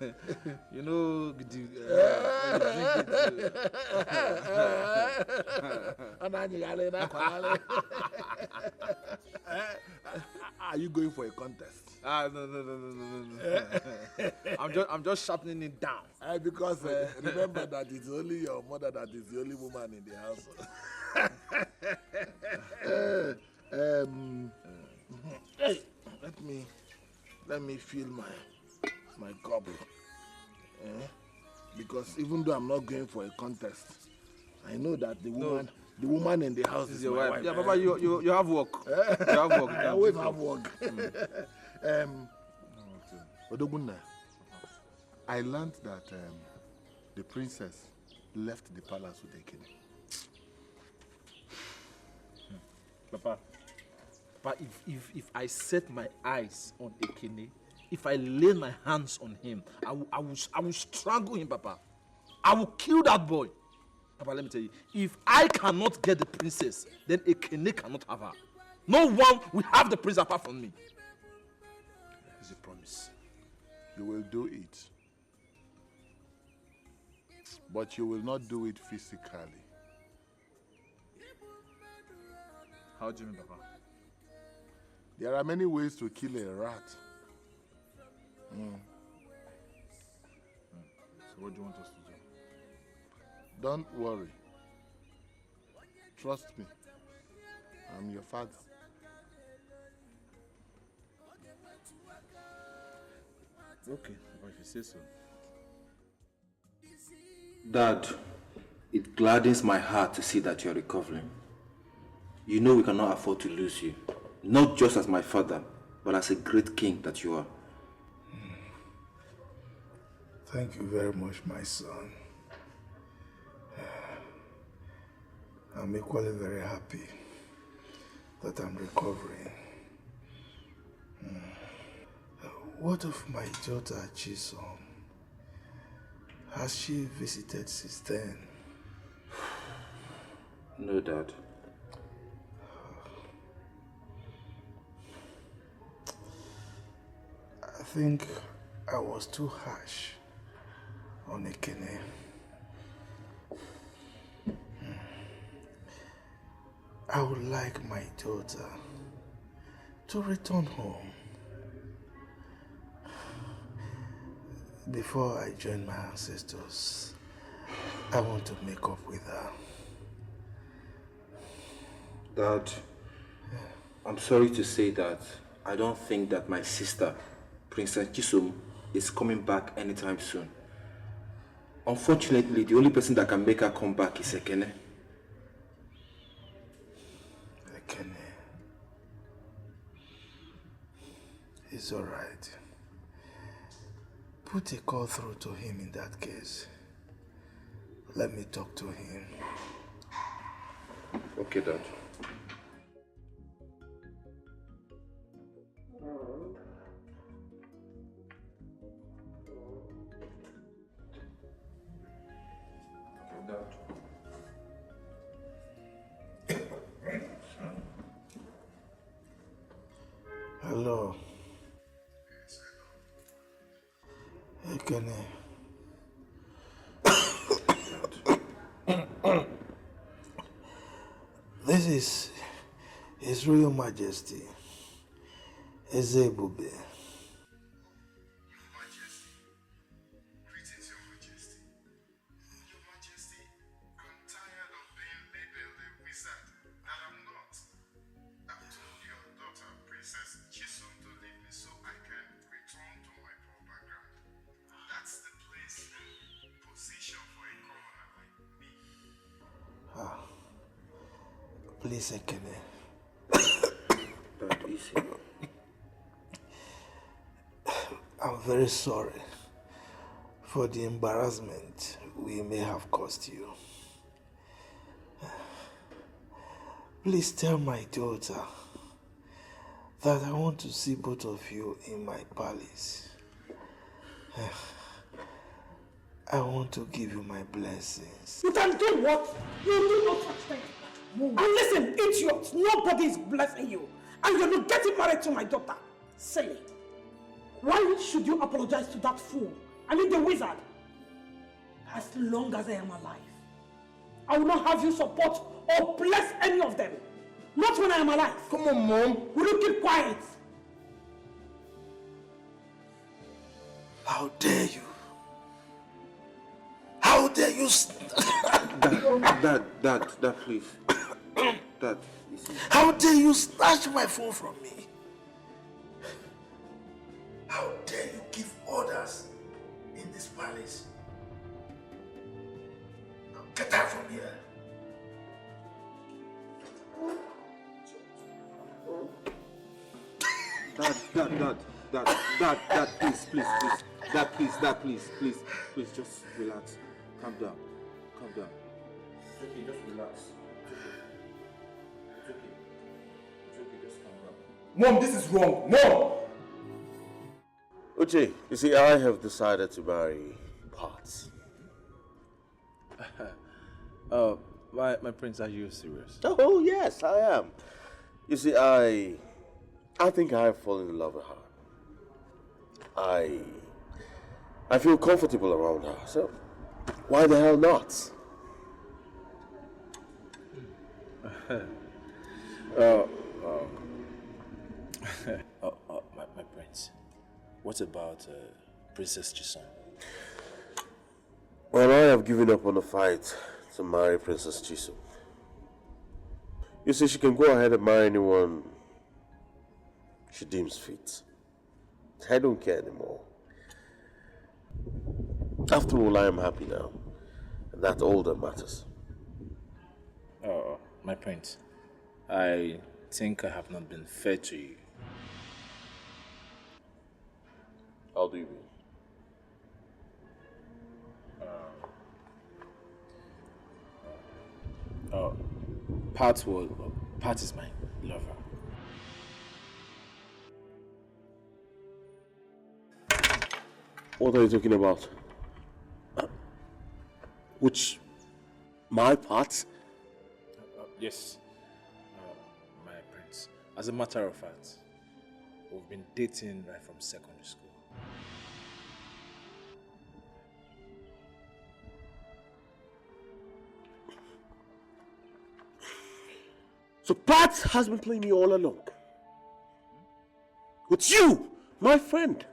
Are you going for a contest?
No. I'm just sharpening it down.
Because remember that it's only your mother that is the only woman in the house. Hey, let me feel my gobble. Because even though I'm not going for a contest, I know that the woman in the house is
your
my
wife.
wife.
Yeah, Papa, you have work. You have work.
I always have work. Odogunna, I learned that the princess left the palace with a king.
Papa, if I set my eyes on Ekene, if I lay my hands on him, I will strangle him, Papa. I will kill that boy. Papa, let me tell you, if I cannot get the princess, then Ekene cannot have her. No one will have the prince apart from me. It's a promise.
You will do it. But you will not do it physically.
How do you mean, Papa?
There are many ways to kill a rat.
So what do you want us to do?
Don't worry. Trust me. I'm your father.
Okay, if you say so.
Dad, it gladdens my heart to see that you're recovering. You know we cannot afford to lose you. Not just as my father, but as a great king that you are.
Thank you very much, my son. I'm equally very happy that I'm recovering. What of my daughter, Chisom? Has she visited since then?
No, Dad.
I think I was too harsh on Ekene. I would like my daughter to return home before I join my ancestors. I want to make up with her.
Dad, I'm sorry to say that I don't think that my sister, Princess Chisom, is coming back anytime soon. Unfortunately, the only person that can make her come back is Ekene.
Ekene. It's all right. Put a call through to him in that case. Let me talk to him.
Okay, Dad.
Hello. Ekene. This is His Royal Majesty, Ezebube. Please, Ekene.
Dad, easy.
I'm very sorry for the embarrassment we may have caused you. Please tell my daughter that I want to see both of you in my palace. I want to give you my blessings.
You can do what? You do no such thing. And listen, idiot, nobody is blessing you. And you're not getting married to my daughter. Silly. Why should you apologize to that fool? I mean the wizard. As long as I am alive, I will not have you support or bless any of them. Not when I am alive.
Come on, Mom.
Will you keep quiet?
How dare you? How dare you?
Dad, please. Dad, listen.
How dare you snatch my phone from me? How dare you give orders in this palace? Now get out from here.
Dad, please. Dad, please, just relax. Calm down. It's okay, just relax. It's okay, just calm down.
Mom, this is wrong. Mom!
Uche, you see, I have decided to marry Parts.
My prince, are you serious?
Oh, yes, I am. You see, I think I have fallen in love with her. I feel comfortable around her, so why the hell not?
My prince. What about Princess Chisom?
Well, I have given up on the fight to marry Princess Chisom. You see, she can go ahead and marry anyone she deems fit. I don't care anymore. After all, I am happy now. And that's all that matters.
Oh, my prince, I think I have not been fair to you.
How do you mean?
Pat is my lover.
What are you talking about? Which? My part?
Yes, my prince. As a matter of fact, we've been dating right from secondary school.
So Pat has been playing me all along. With you, my friend.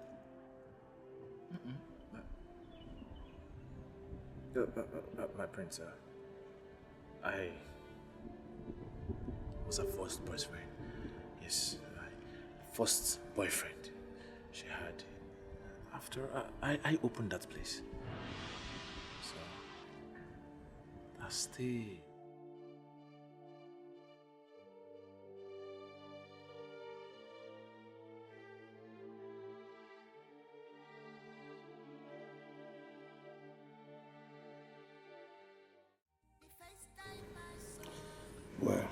My prince, I was a first boyfriend. Yes, first boyfriend she had. After I opened that place. So I stay.
Well,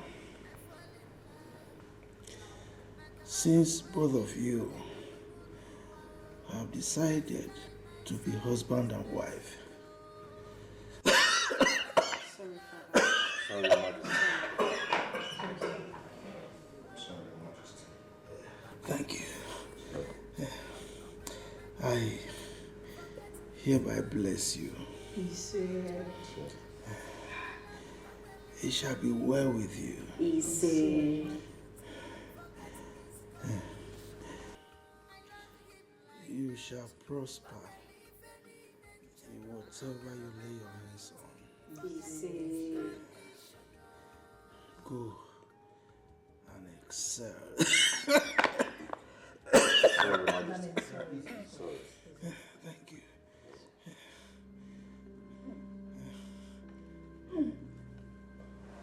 since both of you have decided to be husband and wife,
Sorry, Your Majesty.
Sorry, Majesty.
thank you. I hereby bless you.
He said.
It shall be well with you.
He said.
You shall prosper in whatever you lay your hands on.
He said.
Go and excel.
Sorry, Majesty. Sorry.
Thank you.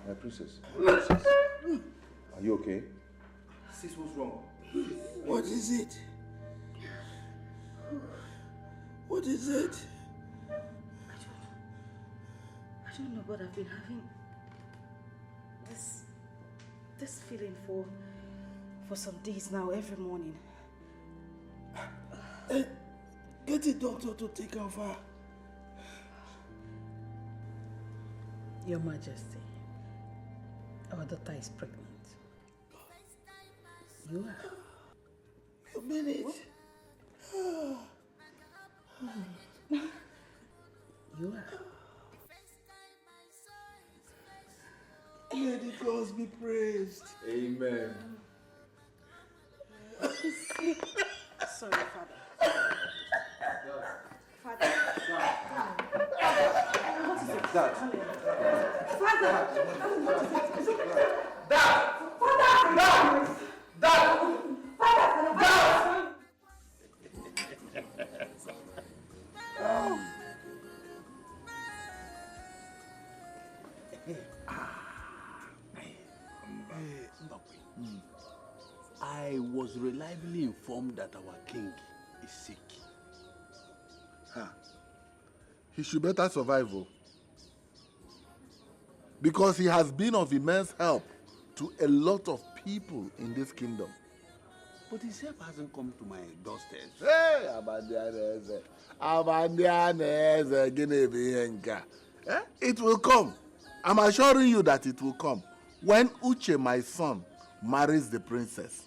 My princess. Are you okay?
Sis, what's wrong?
What is it? What is it?
I don't know, but I've been having this feeling for some days now, every morning.
Get a doctor to take care of her.
Your Majesty, our daughter is pregnant. You are.
You mean it?
You are.
May the gods be praised.
Amen.
Sorry, Father. Father. What is it?
Dad.
Father.
Dad.
Father.
Dad.
Father.
I was reliably informed that our king is sick.
He should better survive, because he has been of immense help to a lot of people in this kingdom.
But his help hasn't come to my doorstep.
Hey, it will come. I'm assuring you that it will come when Uche, my son, marries the princess.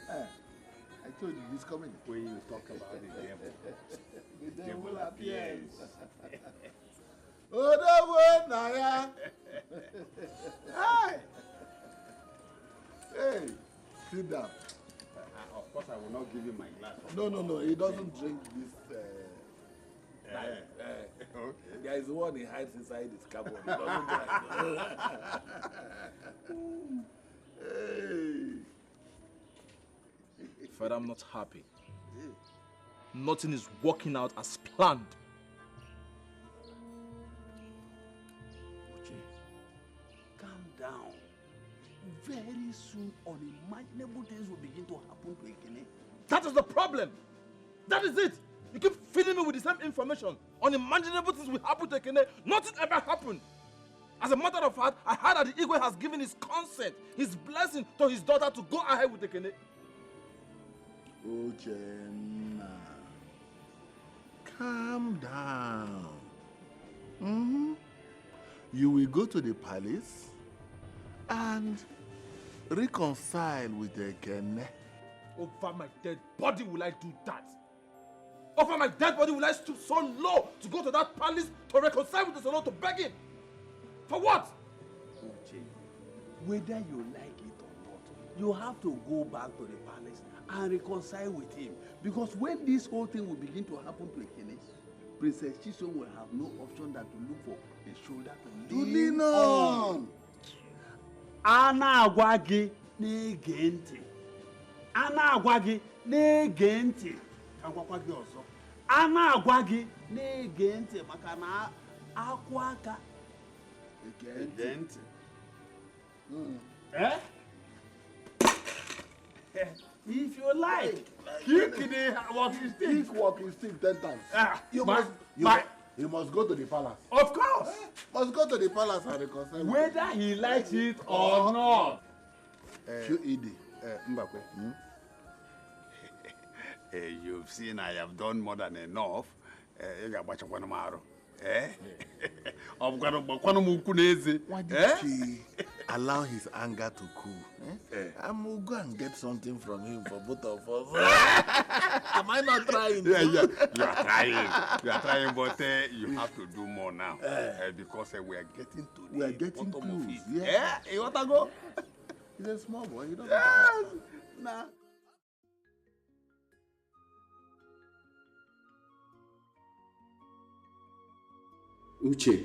I told you he's coming.
When you talk about the devil
appears. Oh, no, Naya. Hi. Hey, sit down.
Of course, I will not give you my glass.
No, he doesn't drink this.
Okay. There is one he hides inside his cupboard. He doesn't drive.
Father, I'm not happy. Nothing is working out as planned.
Uche, calm down. Very soon, unimaginable things will begin to happen to Ekene.
That is the problem. That is it. You keep feeding me with the same information. Unimaginable things will happen to Ekene. Nothing ever happened. As a matter of fact, I heard that the Igwe has given his consent, his blessing to his daughter to go ahead with Ekene.
Uchenna, calm down. Mm-hmm. You will go to the palace and reconcile with Ekene.
Over my dead body will I do that. Over my dead body will I stoop so low to go to that palace to reconcile with the Solo, to beg him? For what?
Uche, whether you like it or not, you have to go back to the palace and reconcile with him. Because when this whole thing will begin to happen to Ekene, Princess Chisom will have no option than to look for a shoulder to lean on. Ana agwa gị na-ege ntị. Ana agwa gị na-ege ntị. Ka gwakwa gị ọzọ. Ana agwa gị na-ege ntị maka na akwụ aka ege ntị. Eh? If you like, kick the walking stick.
Kick walking stick 10 times. You must go to the palace.
Of course.
Must go to the palace and reconcile.
Whether he likes it or not.
QED.
Mbakwe. You've seen I have done more than enough. You got much of one tomorrow. I'm going to
Why did she allow his anger to cool? I'm going to go and get something from him for both of us. Am I not trying?
Yeah. You are trying. You are trying, but you have to do more now. Because we are getting to the bottom of it.
Yeah.
You want to go?
He's a small boy. You don't
Nah.
Uche,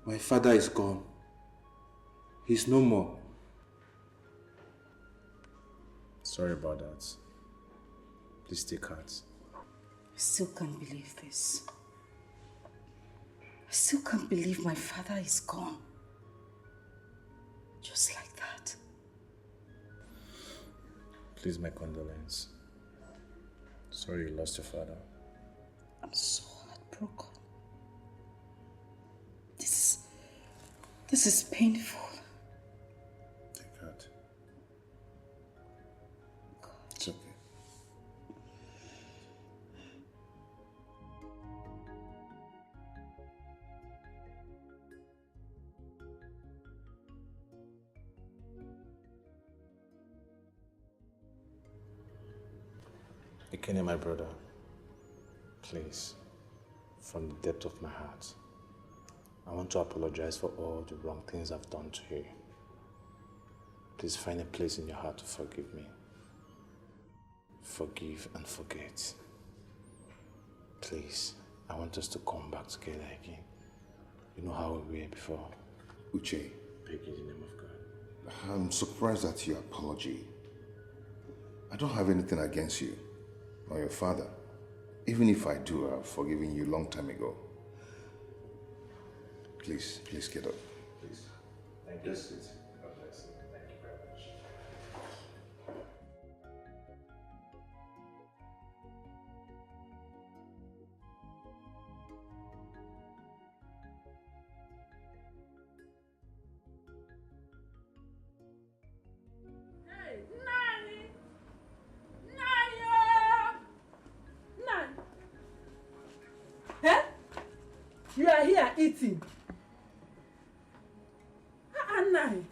my father is gone. He's no more.
Sorry about that. Please take heart.
I still can't believe this. I still can't believe my father is gone. Just like that.
Please, my condolence. Sorry you lost your father.
I'm so heartbroken. This is painful.
Take heart.
It's okay.
Ekene, my brother, please, from the depth of my heart, I want to apologize for all the wrong things I've done to you. Please find a place in your heart to forgive me. Forgive and forget. Please, I want us to come back together again. You know how we were before.
Uche,
Beg in the name of God.
I'm surprised at your apology. I don't have anything against you, nor your father. Even if I do, I've forgiven you a long time ago. Please get up.
Please. Thank you. God bless you. Thank you very much.
Hey, Nani! Naya! Nani! Eh? You are here eating. Nani!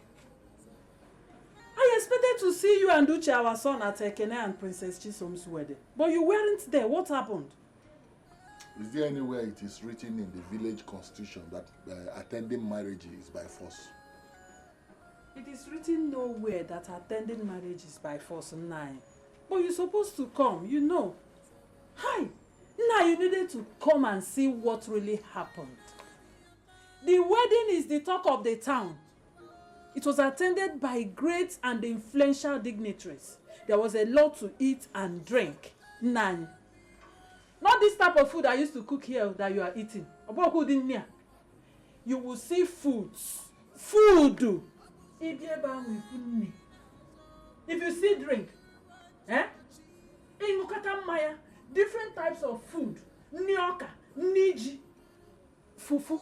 I expected to see you and Uche, our son, at Ekene and Princess Chisom's wedding. But you weren't there. What happened?
Is there anywhere it is written in the village constitution that attending marriage is by force?
It is written nowhere that attending marriage is by force, Nai. But you're supposed to come, you know. Hi!
Now you needed to come and see what really happened. The wedding is the talk of the town. It was attended by great and influential dignitaries. There was a lot to eat and drink. None. Not this type of food I used to cook here that you are eating. You will see foods. Food. If you see drink, different types of food. Nyoka, niji, fufu,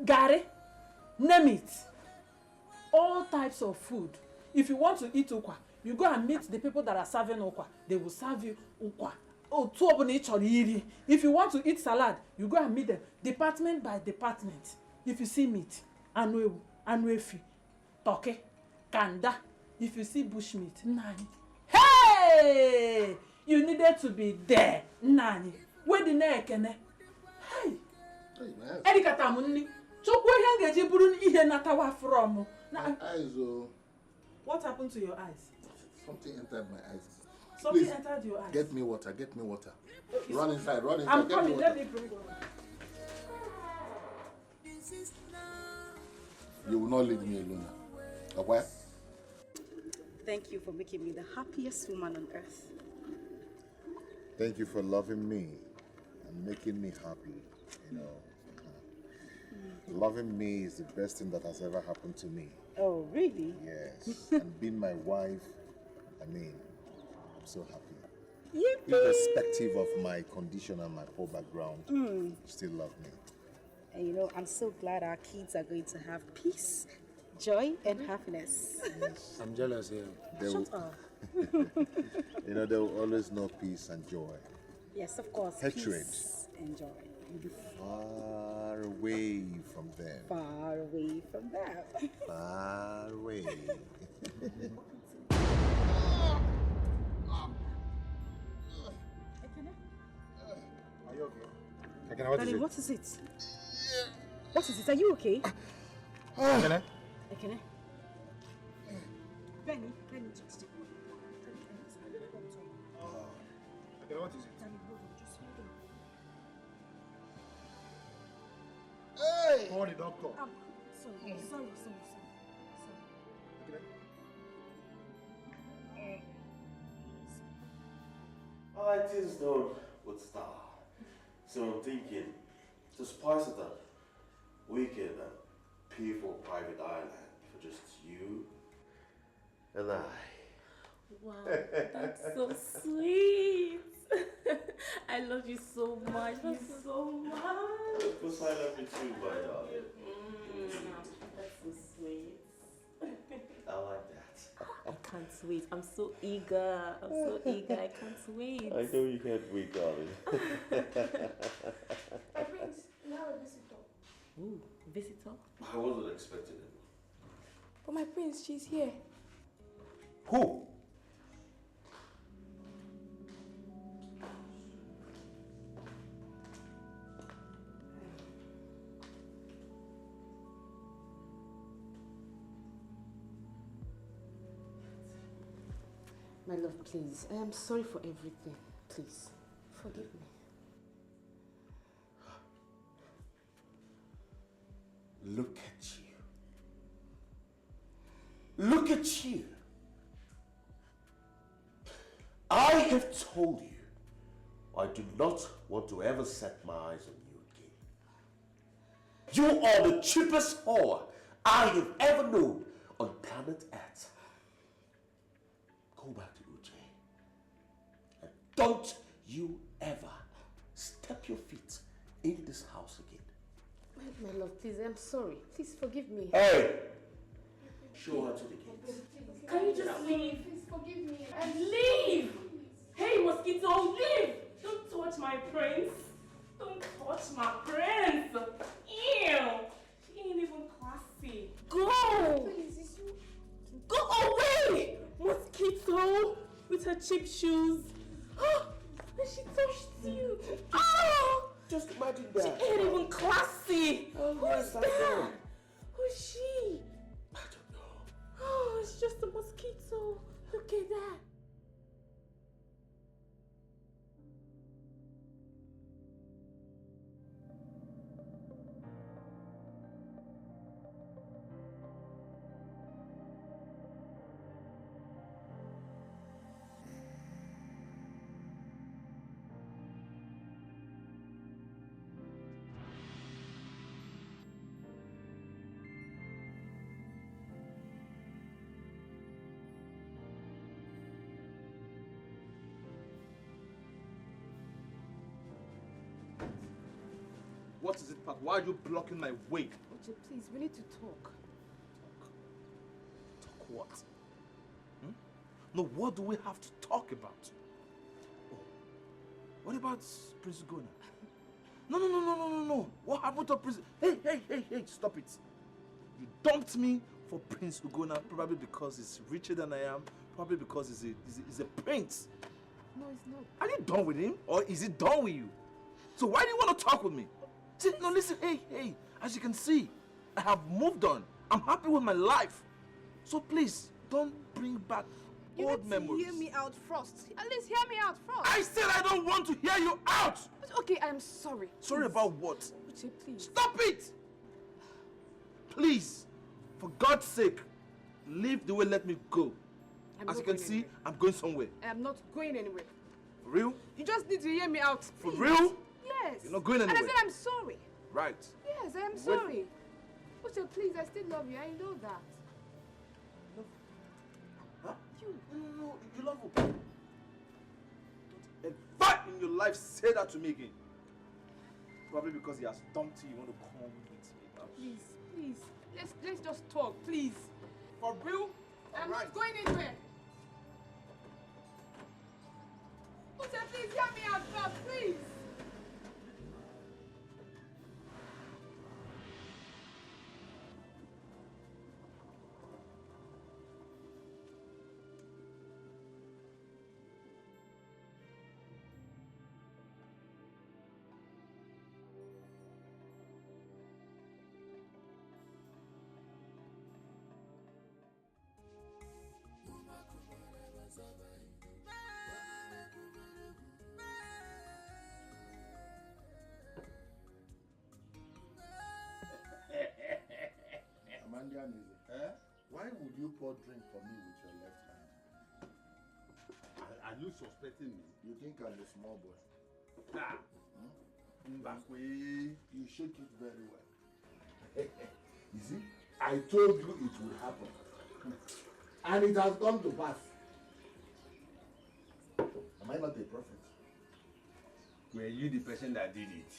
gare, name it. All types of food. If you want to eat ukwa, you go and meet the people that are serving ukwa. They will serve you ukwa. If you want to eat salad, you go and meet them department by department. If you see meat, anwefi, toke, kanda. If you see bushmeat, nani. Hey! You needed to be there, nani. Where the neck and hey. Erika tamunni. Chokwe hengeji burun ihe natawa from.
My eyes, oh.
What happened to your eyes?
Something entered my eyes.
Something
Please,
entered your eyes.
Get me water, get me water. Run inside, run inside.
I'm
get
coming,
me
let
water.
me bring water.
You will not leave me alone. Okay?
Thank you for making me the happiest woman on earth.
Thank you for loving me and making me happy. You know, loving me is the best thing that has ever happened to me.
Oh, really?
Yes. And being my wife, I mean, I'm so happy.
Yippee!
Irrespective of my condition and my poor background, you still love me.
And you know, I'm so glad our kids are going to have peace, joy, and happiness.
Yes.
I'm jealous here.
Shut up.
You know, there will always know peace and joy.
Yes, of course.
Hatred.
Peace and joy.
You'll be far away from them.
Far away from them.
Far away.
Are you okay? What
Darling,
is
what is it? What is it? Are you okay?
it?
Ekene? Benny, just take one.
Okay, what is it?
Hey!
Call the doctor.
Sorry.
I just don't would start. So I'm thinking to spice it up, we can pay for a private island for just you and I.
Wow, that's so sweet. I love you so much. Thank you so much.
Of course, I love you too, my darling.
That's so sweet.
I like that.
I can't wait. I'm so eager. I can't wait.
I know you can't wait, darling.
My prince, you have a visitor.
Ooh, visitor?
I wasn't expecting it.
But my prince, she's here.
Who?
My love, please. I am sorry for everything. Please, forgive me.
Look at you. Look at you. I have told you I do not want to ever set my eyes on you again. You are the cheapest whore I have ever known on planet Earth. Go back to Uche. And don't you ever step your feet in this house again.
My love, please, I'm sorry. Please forgive me.
Hey! Show her to the gates.
Can you just leave?
Please forgive me.
And leave! Hey, mosquito, leave! Don't touch my prince. Don't touch my prince. Ew! She ain't even classy. Go! Go away! Mosquito! With her cheap shoes. And she touched you. Oh!
Just imagine that.
She ain't even classy.
Oh, yes, I know.
Who's she?
I don't know.
Oh, it's just a mosquito. Look at that.
What is it, Pat? Why are you blocking my way?
Uche, please, we need to talk.
Talk what? No, what do we have to talk about? Oh, what about Prince Ugonna? No. What happened to Prince? Hey, stop it. You dumped me for Prince Ugonna, probably because he's richer than I am, probably because he's a prince.
No, it's not.
Are you done with him, or is he done with you? So why do you want to talk with me? See, no, listen, hey, as you can see, I have moved on. I'm happy with my life. So please, don't bring back old memories.
You need to hear me out first. At least hear me out first.
I said I don't want to hear you out!
But okay, I am sorry.
Sorry about what?
Uche, please.
Stop it! Please, for God's sake, leave the way, let me go. As you can see, I'm going somewhere.
I am not going anywhere.
For real?
You just need to hear me out,
For
please.
real?
Yes.
You're not going anywhere?
And I said I'm sorry.
Right.
Yes, I am sorry. Uche, please, I still love you. I know that.
Huh? No, you love him. Don't ever in your life say that to me again. Probably because he has dumped you, you want to come with me.
Please. Let's just talk, please.
For real?
I'm not going anywhere. Uche, please hear me out first, please.
Amandian is it? Why would you pour drink for me with your left hand?
Are you suspecting me?
You think I'm a small boy?
Nah.
Mbakwe, you shake it very well. You see, I told you it would happen. And it has come to pass. Am I not a prophet?
Were you the person that did it?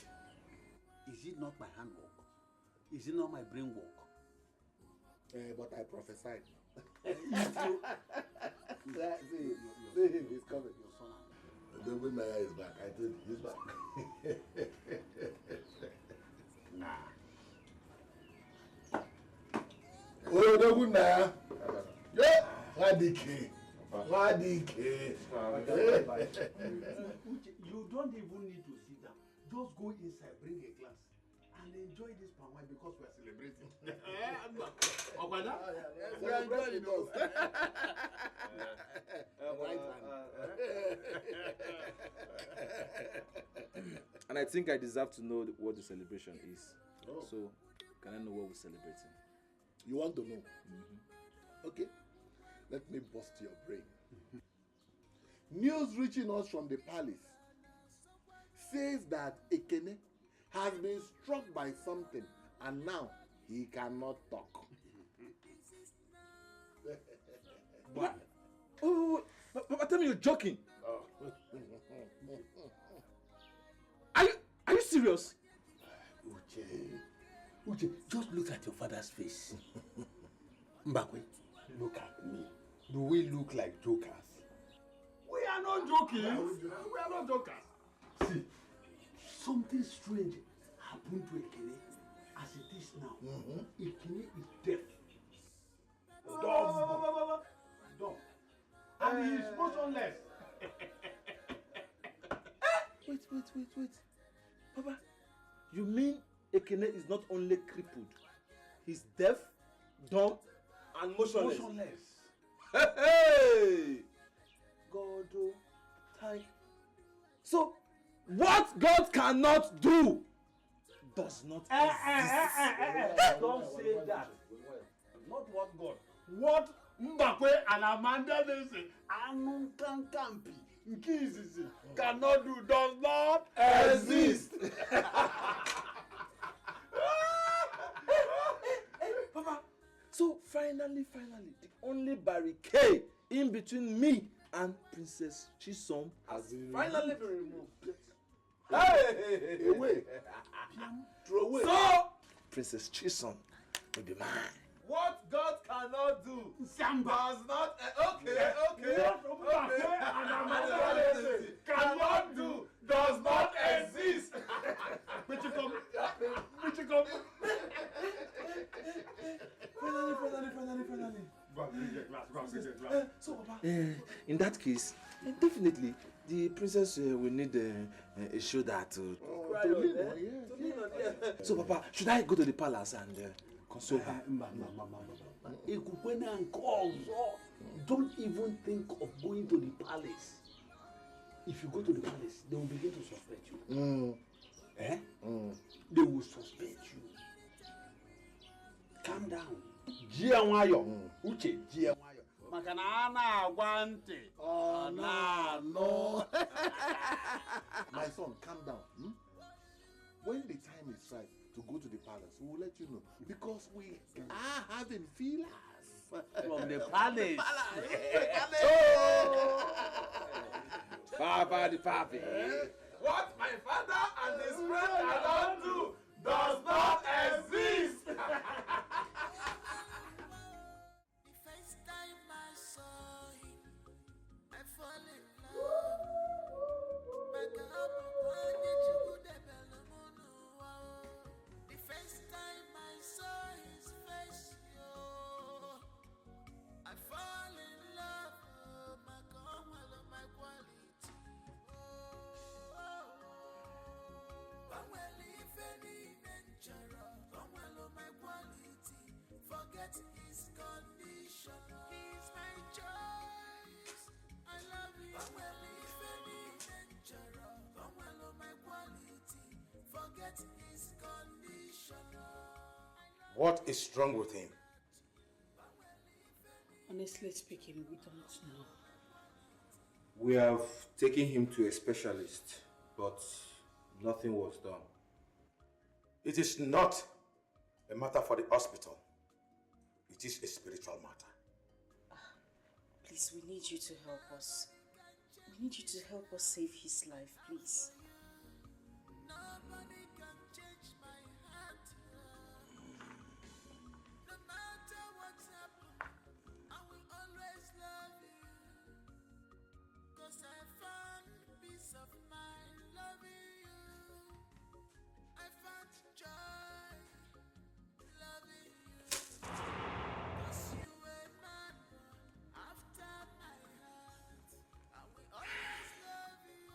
Is it not my handwork? Is it not my brain work?
But I prophesied.
See,
him, he's coming.
Your son.
The good Naya is back. I told you, he's back.
Nah.
Oh, the good Naya. Yeah, Wadike. Wadike.
You don't even need to sit down. Just go inside, bring a glass, and enjoy this palm wine because we are celebrating.
We are enjoying those.
And I think I deserve to know what the celebration is. Oh. So, can I know what we're celebrating?
You want to know? Okay. Let me bust your brain. News reaching us from the palace says that Ekene has been struck by something and now he cannot talk.
What? Oh, but tell me you're joking.
Oh.
Are you serious?
Uche, just look at your father's face. Mbakwe, look at me. Do we look like jokers?
We are not joking. We are not jokers.
See, something strange happened to Ekene as it is now. Ekene is deaf. Dumb. And he is motionless.
Wait. Papa, you mean Ekene is not only crippled, he's deaf, dumb, and motionless? Hey! God, oh, thank. So, what God cannot do does not exist.
Don't say that. Not what God. What Mbakwe and Amanda they say, Anunkankampi, Nkizizi, cannot do, does not exist.
Papa, so finally, the only barricade in between me and Princess Chisom has finally been removed.
Hey!
Away.
Throw away.
So, Princess Chisom will be mine.
What God cannot do
Samba
does not. Okay. Cannot do does not exist.
But you come.
Finally.
Go and get glass.
So, Papa.
In that case, definitely the princess will need a shoulder to lean on. So, Papa, should I go to the palace and console her?
Don't even think of going to the palace. If you go to the palace, they will begin to suspect you. They will suspect you. Calm down. Uche, Makana Guante.
Oh, no. My son, calm down. When the time is right to go to the palace, we will let you know. Because we are having feelers.
From the palace.
Papa the Papi. What my father and his friend cannot do does not exist.
The first time I saw him, I fall in love. The first time I saw his face, yo, I fall in love. My quality. My quality, forget his condition. He's my choice. I love you. My quality, forget his condition.
What is wrong with him?
Honestly speaking, we don't know.
We have taken him to a specialist, but nothing was done.
It is not a matter for the hospital. It is a spiritual matter.
Please, we need you to help us. We need you to help us save his life, please.
Nobody can change my heart. No matter what's happened, I will always love you. 'Cause I found peace of mind loving you. I found joy loving you. 'Cause you were man after my heart. I will always love you.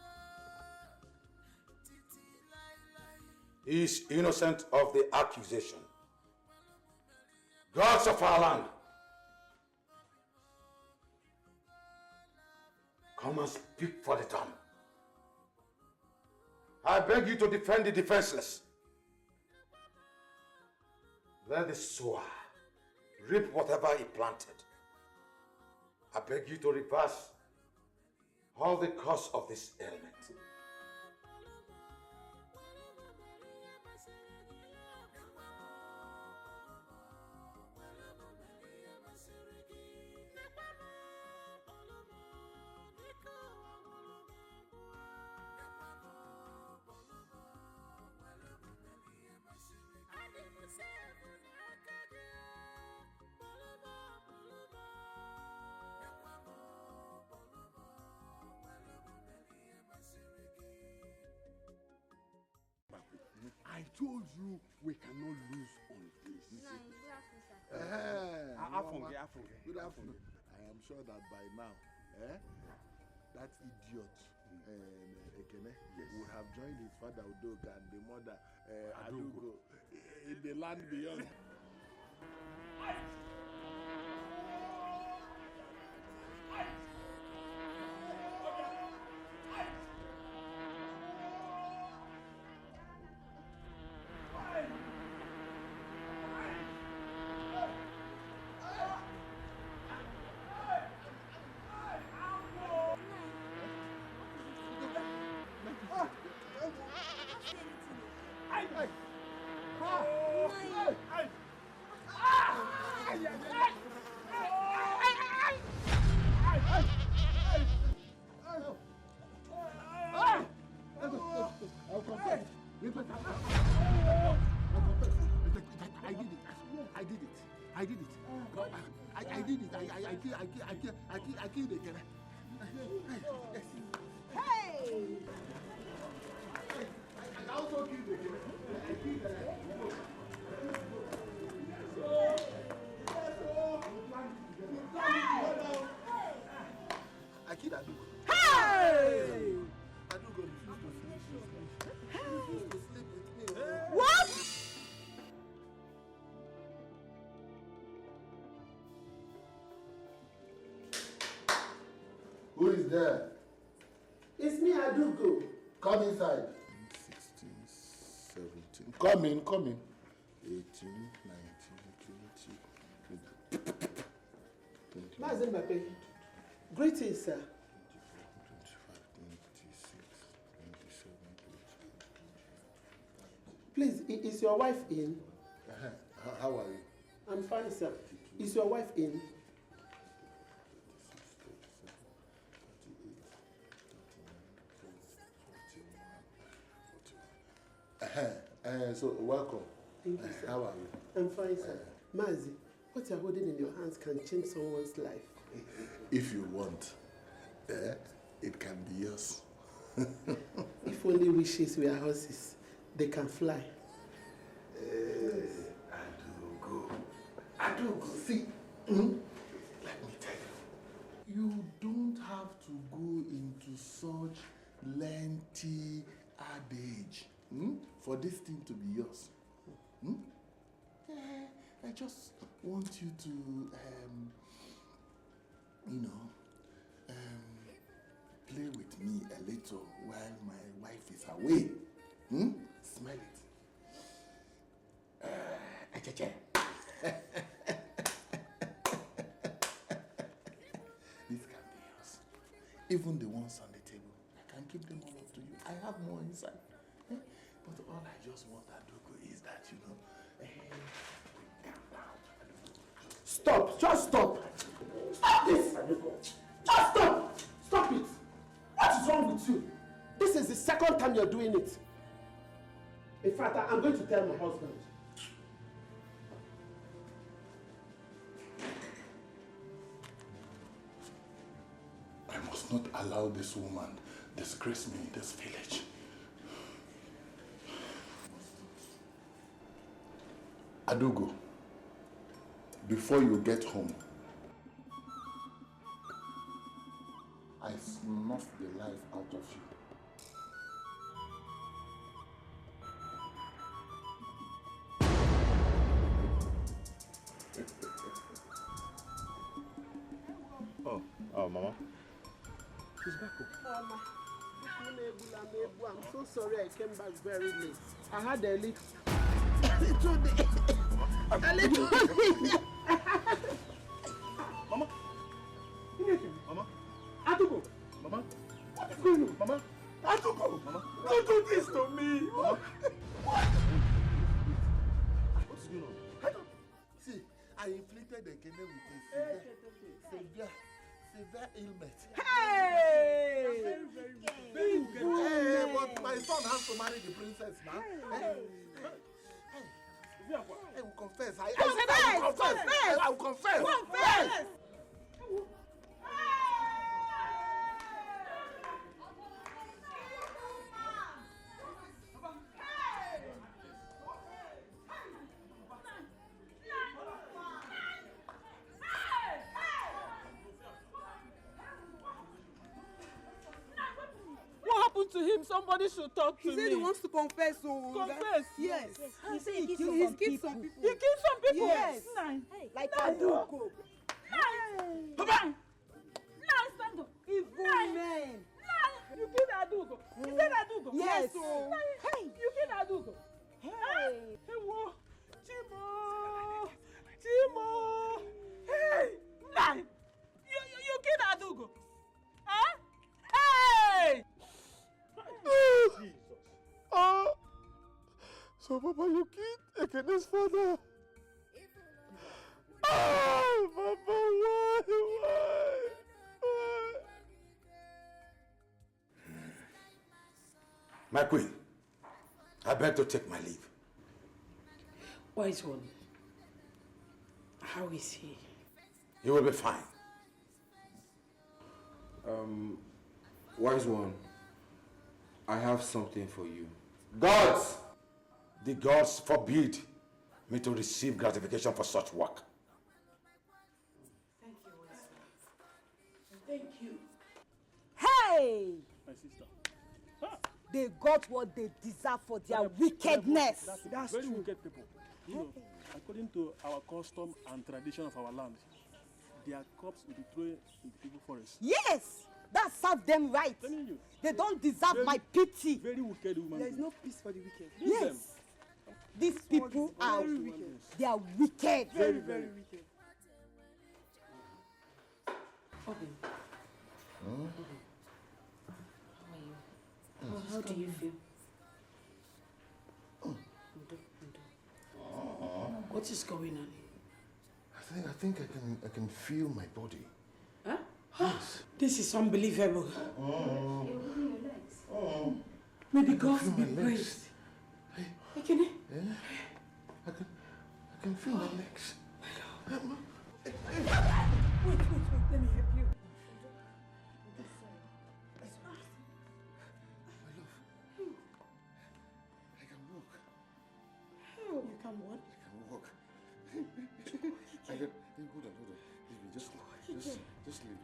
Titi lai lai.
He is innocent of the accusation. Gods of our land, come and speak for the dumb. I beg you to defend the defenseless. Let the sower reap whatever he planted. I beg you to reverse all the cause of this ailment.
I told you we cannot lose on this.
Good afternoon. I am sure that by now, that idiot Ekene would have joined his father Udoka and the mother Adugo in the land beyond. I did it. I killed again.
Hey!
I also killed again. I killed I killed Adugo.
Hey!
Adugo refused to sleep with me.
What?
Who is there?
It's me, Adugo.
Come inside. 16, 17. Come in. 18, 19, 20, 21.
Mazen Mbappe. Greetings, sir.
25, 26, 27, 28.
Please, is your wife in?
How are you?
I'm fine, sir. Is your wife in?
So welcome.
Thank you, sir.
How are you?
I'm fine, sir. Mazi, what you're holding in your hands can change someone's life.
If you want, it can be yours.
If only wishes were horses, they can fly.
Adugo, see, let me tell you, you don't have to go into such lengthy adage for this thing to be yours. I just want you to, play with me a little while my wife is away. Smell it. This can be yours. Even the ones on the table, I can give them all up to you. I have more inside. But all I just want Adugo is that,
Stop! Just stop! Stop this! Just stop! Stop it! What is wrong with you? This is the second time you're doing it. In fact, I'm going to tell my husband.
I must not allow this woman disgrace me in this village. Adugo, before you get home, I snuff the life out of you.
Oh, Mama.
She's back home. I'm so sorry I came back very late. I had a little day. A little day.
Mama. Mama.
Adugo.
Mama.
What is going on?
Mama.
Adugo.
Mama.
Don't do this to me.
Mama.
What's going on? See, I inflicted the kennel with a severe ailment.
Hey!
Very good. But my son has to marry the princess now. I will confess. I will confess. I will confess.
Confess!
What happened to him? Somebody should talk to me.
He said he wants to confess.
Confess?
Yes.
He said he
killed some people.
He killed some people?
Yes.
Nine.
Like
Adugo.
Nine.
Nine. Stand up.
Evil men.
You killed Adugo. You said Adugo?
Yes.
Hey. You killed Adugo.
Hey.
Hey, whoa. Chimo. Hey. Nine. You killed Adugo. Huh? Hey.
Jesus.
So, Papa, you killed Ekene's father. Papa, why?
My queen, I beg to take my leave.
Wise one, how is he?
You will be fine.
Wise one, I have something for you.
Gods! The gods forbid me to receive gratification for such work.
Thank you, Wes. Thank you.
Hey!
My sister.
They got what they deserve for their wickedness.
That's very wicked people. You know, according to our custom and tradition of our land, their corpse will be thrown in the people forest.
Yes! That serves them right. They don't deserve my pity.
Very wicked woman.
There is
no peace for the wicked.
Yes. These people are wicked. They are wicked.
Very, very wicked.
Obi.
Huh?
How are you? How do you feel? What is going on?
I think I can feel my body.
Huh?
Yes.
This is unbelievable.
Mm.
You're moving your legs. May the gods be praised. Can you?
Yeah. I can feel my legs.
Wait, let me help you.
I can walk.
You can what?
I can walk. I can. Hold on. Leave me. Just leave me.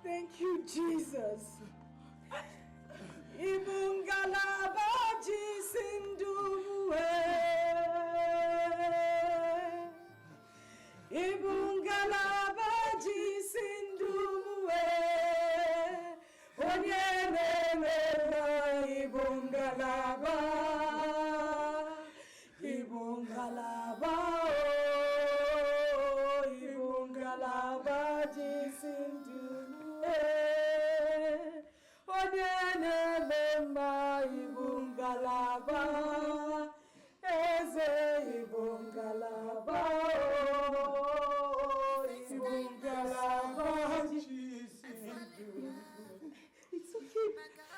Thank you, Jesus. Ibungalabaji sindumwe. Ibungalabaji sindumwe. Onyene mema ibungalaba. Ibungalaba. Ibungalabaji sindumwe. Onyene mema ibungalaba. Eze ibungalaba. Ibungalaba. It's okay.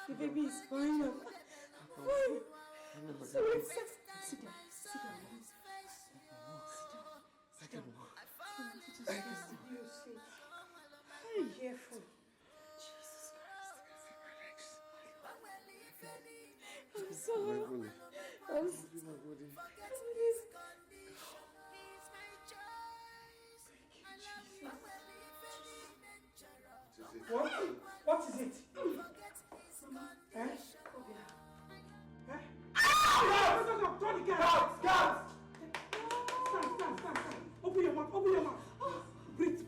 The baby is fine. Fine. So it's sit down.
I can walk.
Be careful. Jesus Christ. I'm sorry. I'm sorry. What is it? Huh? Huh? No, turn the gas! Gas! Stand. Open your mouth. Breathe.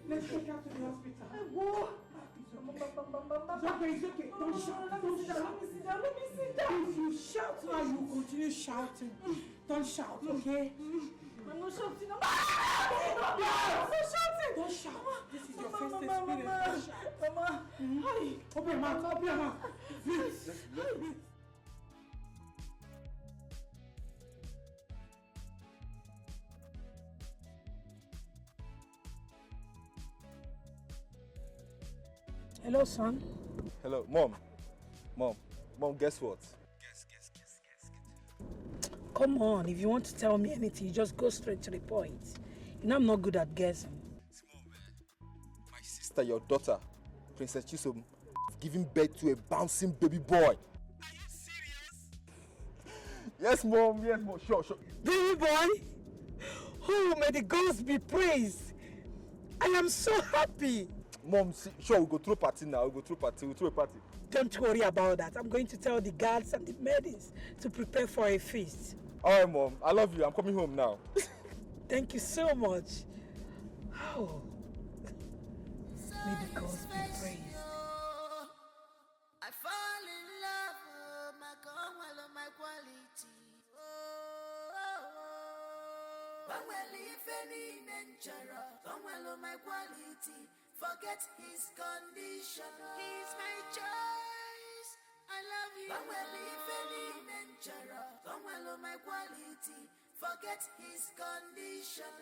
Let's take her to the hospital. It's okay. Don't shout. Let me sit down. If you shout now, you continue shouting. Don't shout, okay? I'm not shouting. Don't shout. This is your first experience. Don't shout. Mama. Open your mouth. Breathe. Hello, son.
Hello, Mom, guess what?
Come on, if you want to tell me anything, you just go straight to the point. You know I'm not good at guessing.
My sister, your daughter, Princess Chisom, giving birth to a bouncing baby boy. Are you serious? Yes, Mom, sure.
Baby boy? Oh, may the gods be praised. I am so happy.
Mom, sure, we'll go through a party now. We'll throw a party.
Don't worry about that. I'm going to tell the guards and the maidens to prepare for a feast.
All right, Mom. I love you. I'm coming home now.
Thank you so much. Oh. May the gods be praised.
I fall in love, my God, my quality. My quality. Forget his condition. He's my choice. I love you. My quality. Forget his condition.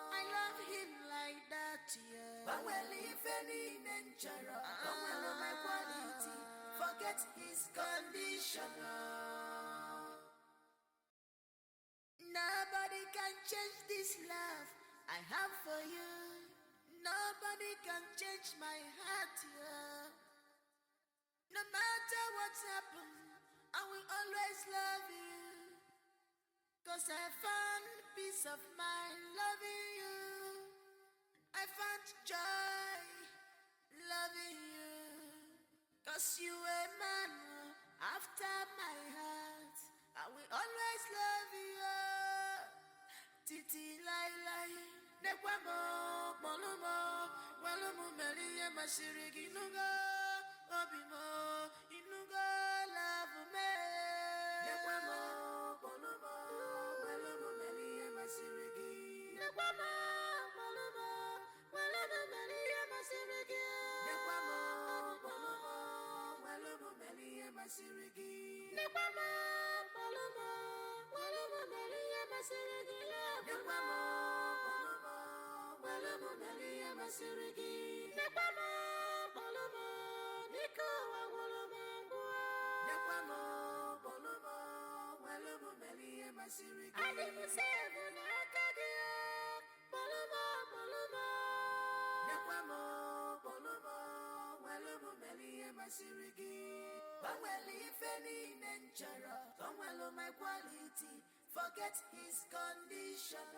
I love him like that. My quality. Forget his condition. change this love I have for you. Nobody can change my heart, yeah. No matter what's happened, I will always love you. 'Cause I found peace of mind loving you. I found joy loving you. 'Cause you a man after my heart. I will always love you. Titi lai lai. Nekwamo, molumo, walumu meliye masirigi nuga. Obimo, inuga love me. Nekwamo, molumo, walumu meliye masirigi. Nekwamo, molumo, walumu meliye masirigi. Nekwamo, molumo, walumu meliye masirigi. Nekwamo, molumo, walumu meliye masirigi. Nekwamo, molumo, walumu meliye masirigi. Nekwamo, molumo, niko wawolumo ngwa. Nekwamo, molumo, walumu meliye masirigi. Adi musevu na akagia. Molumo, molumo. Nekwamo, molumo, walumu meliye masirigi. Bangweli feni nenchara. Bangwelo my quality. Forget his condition.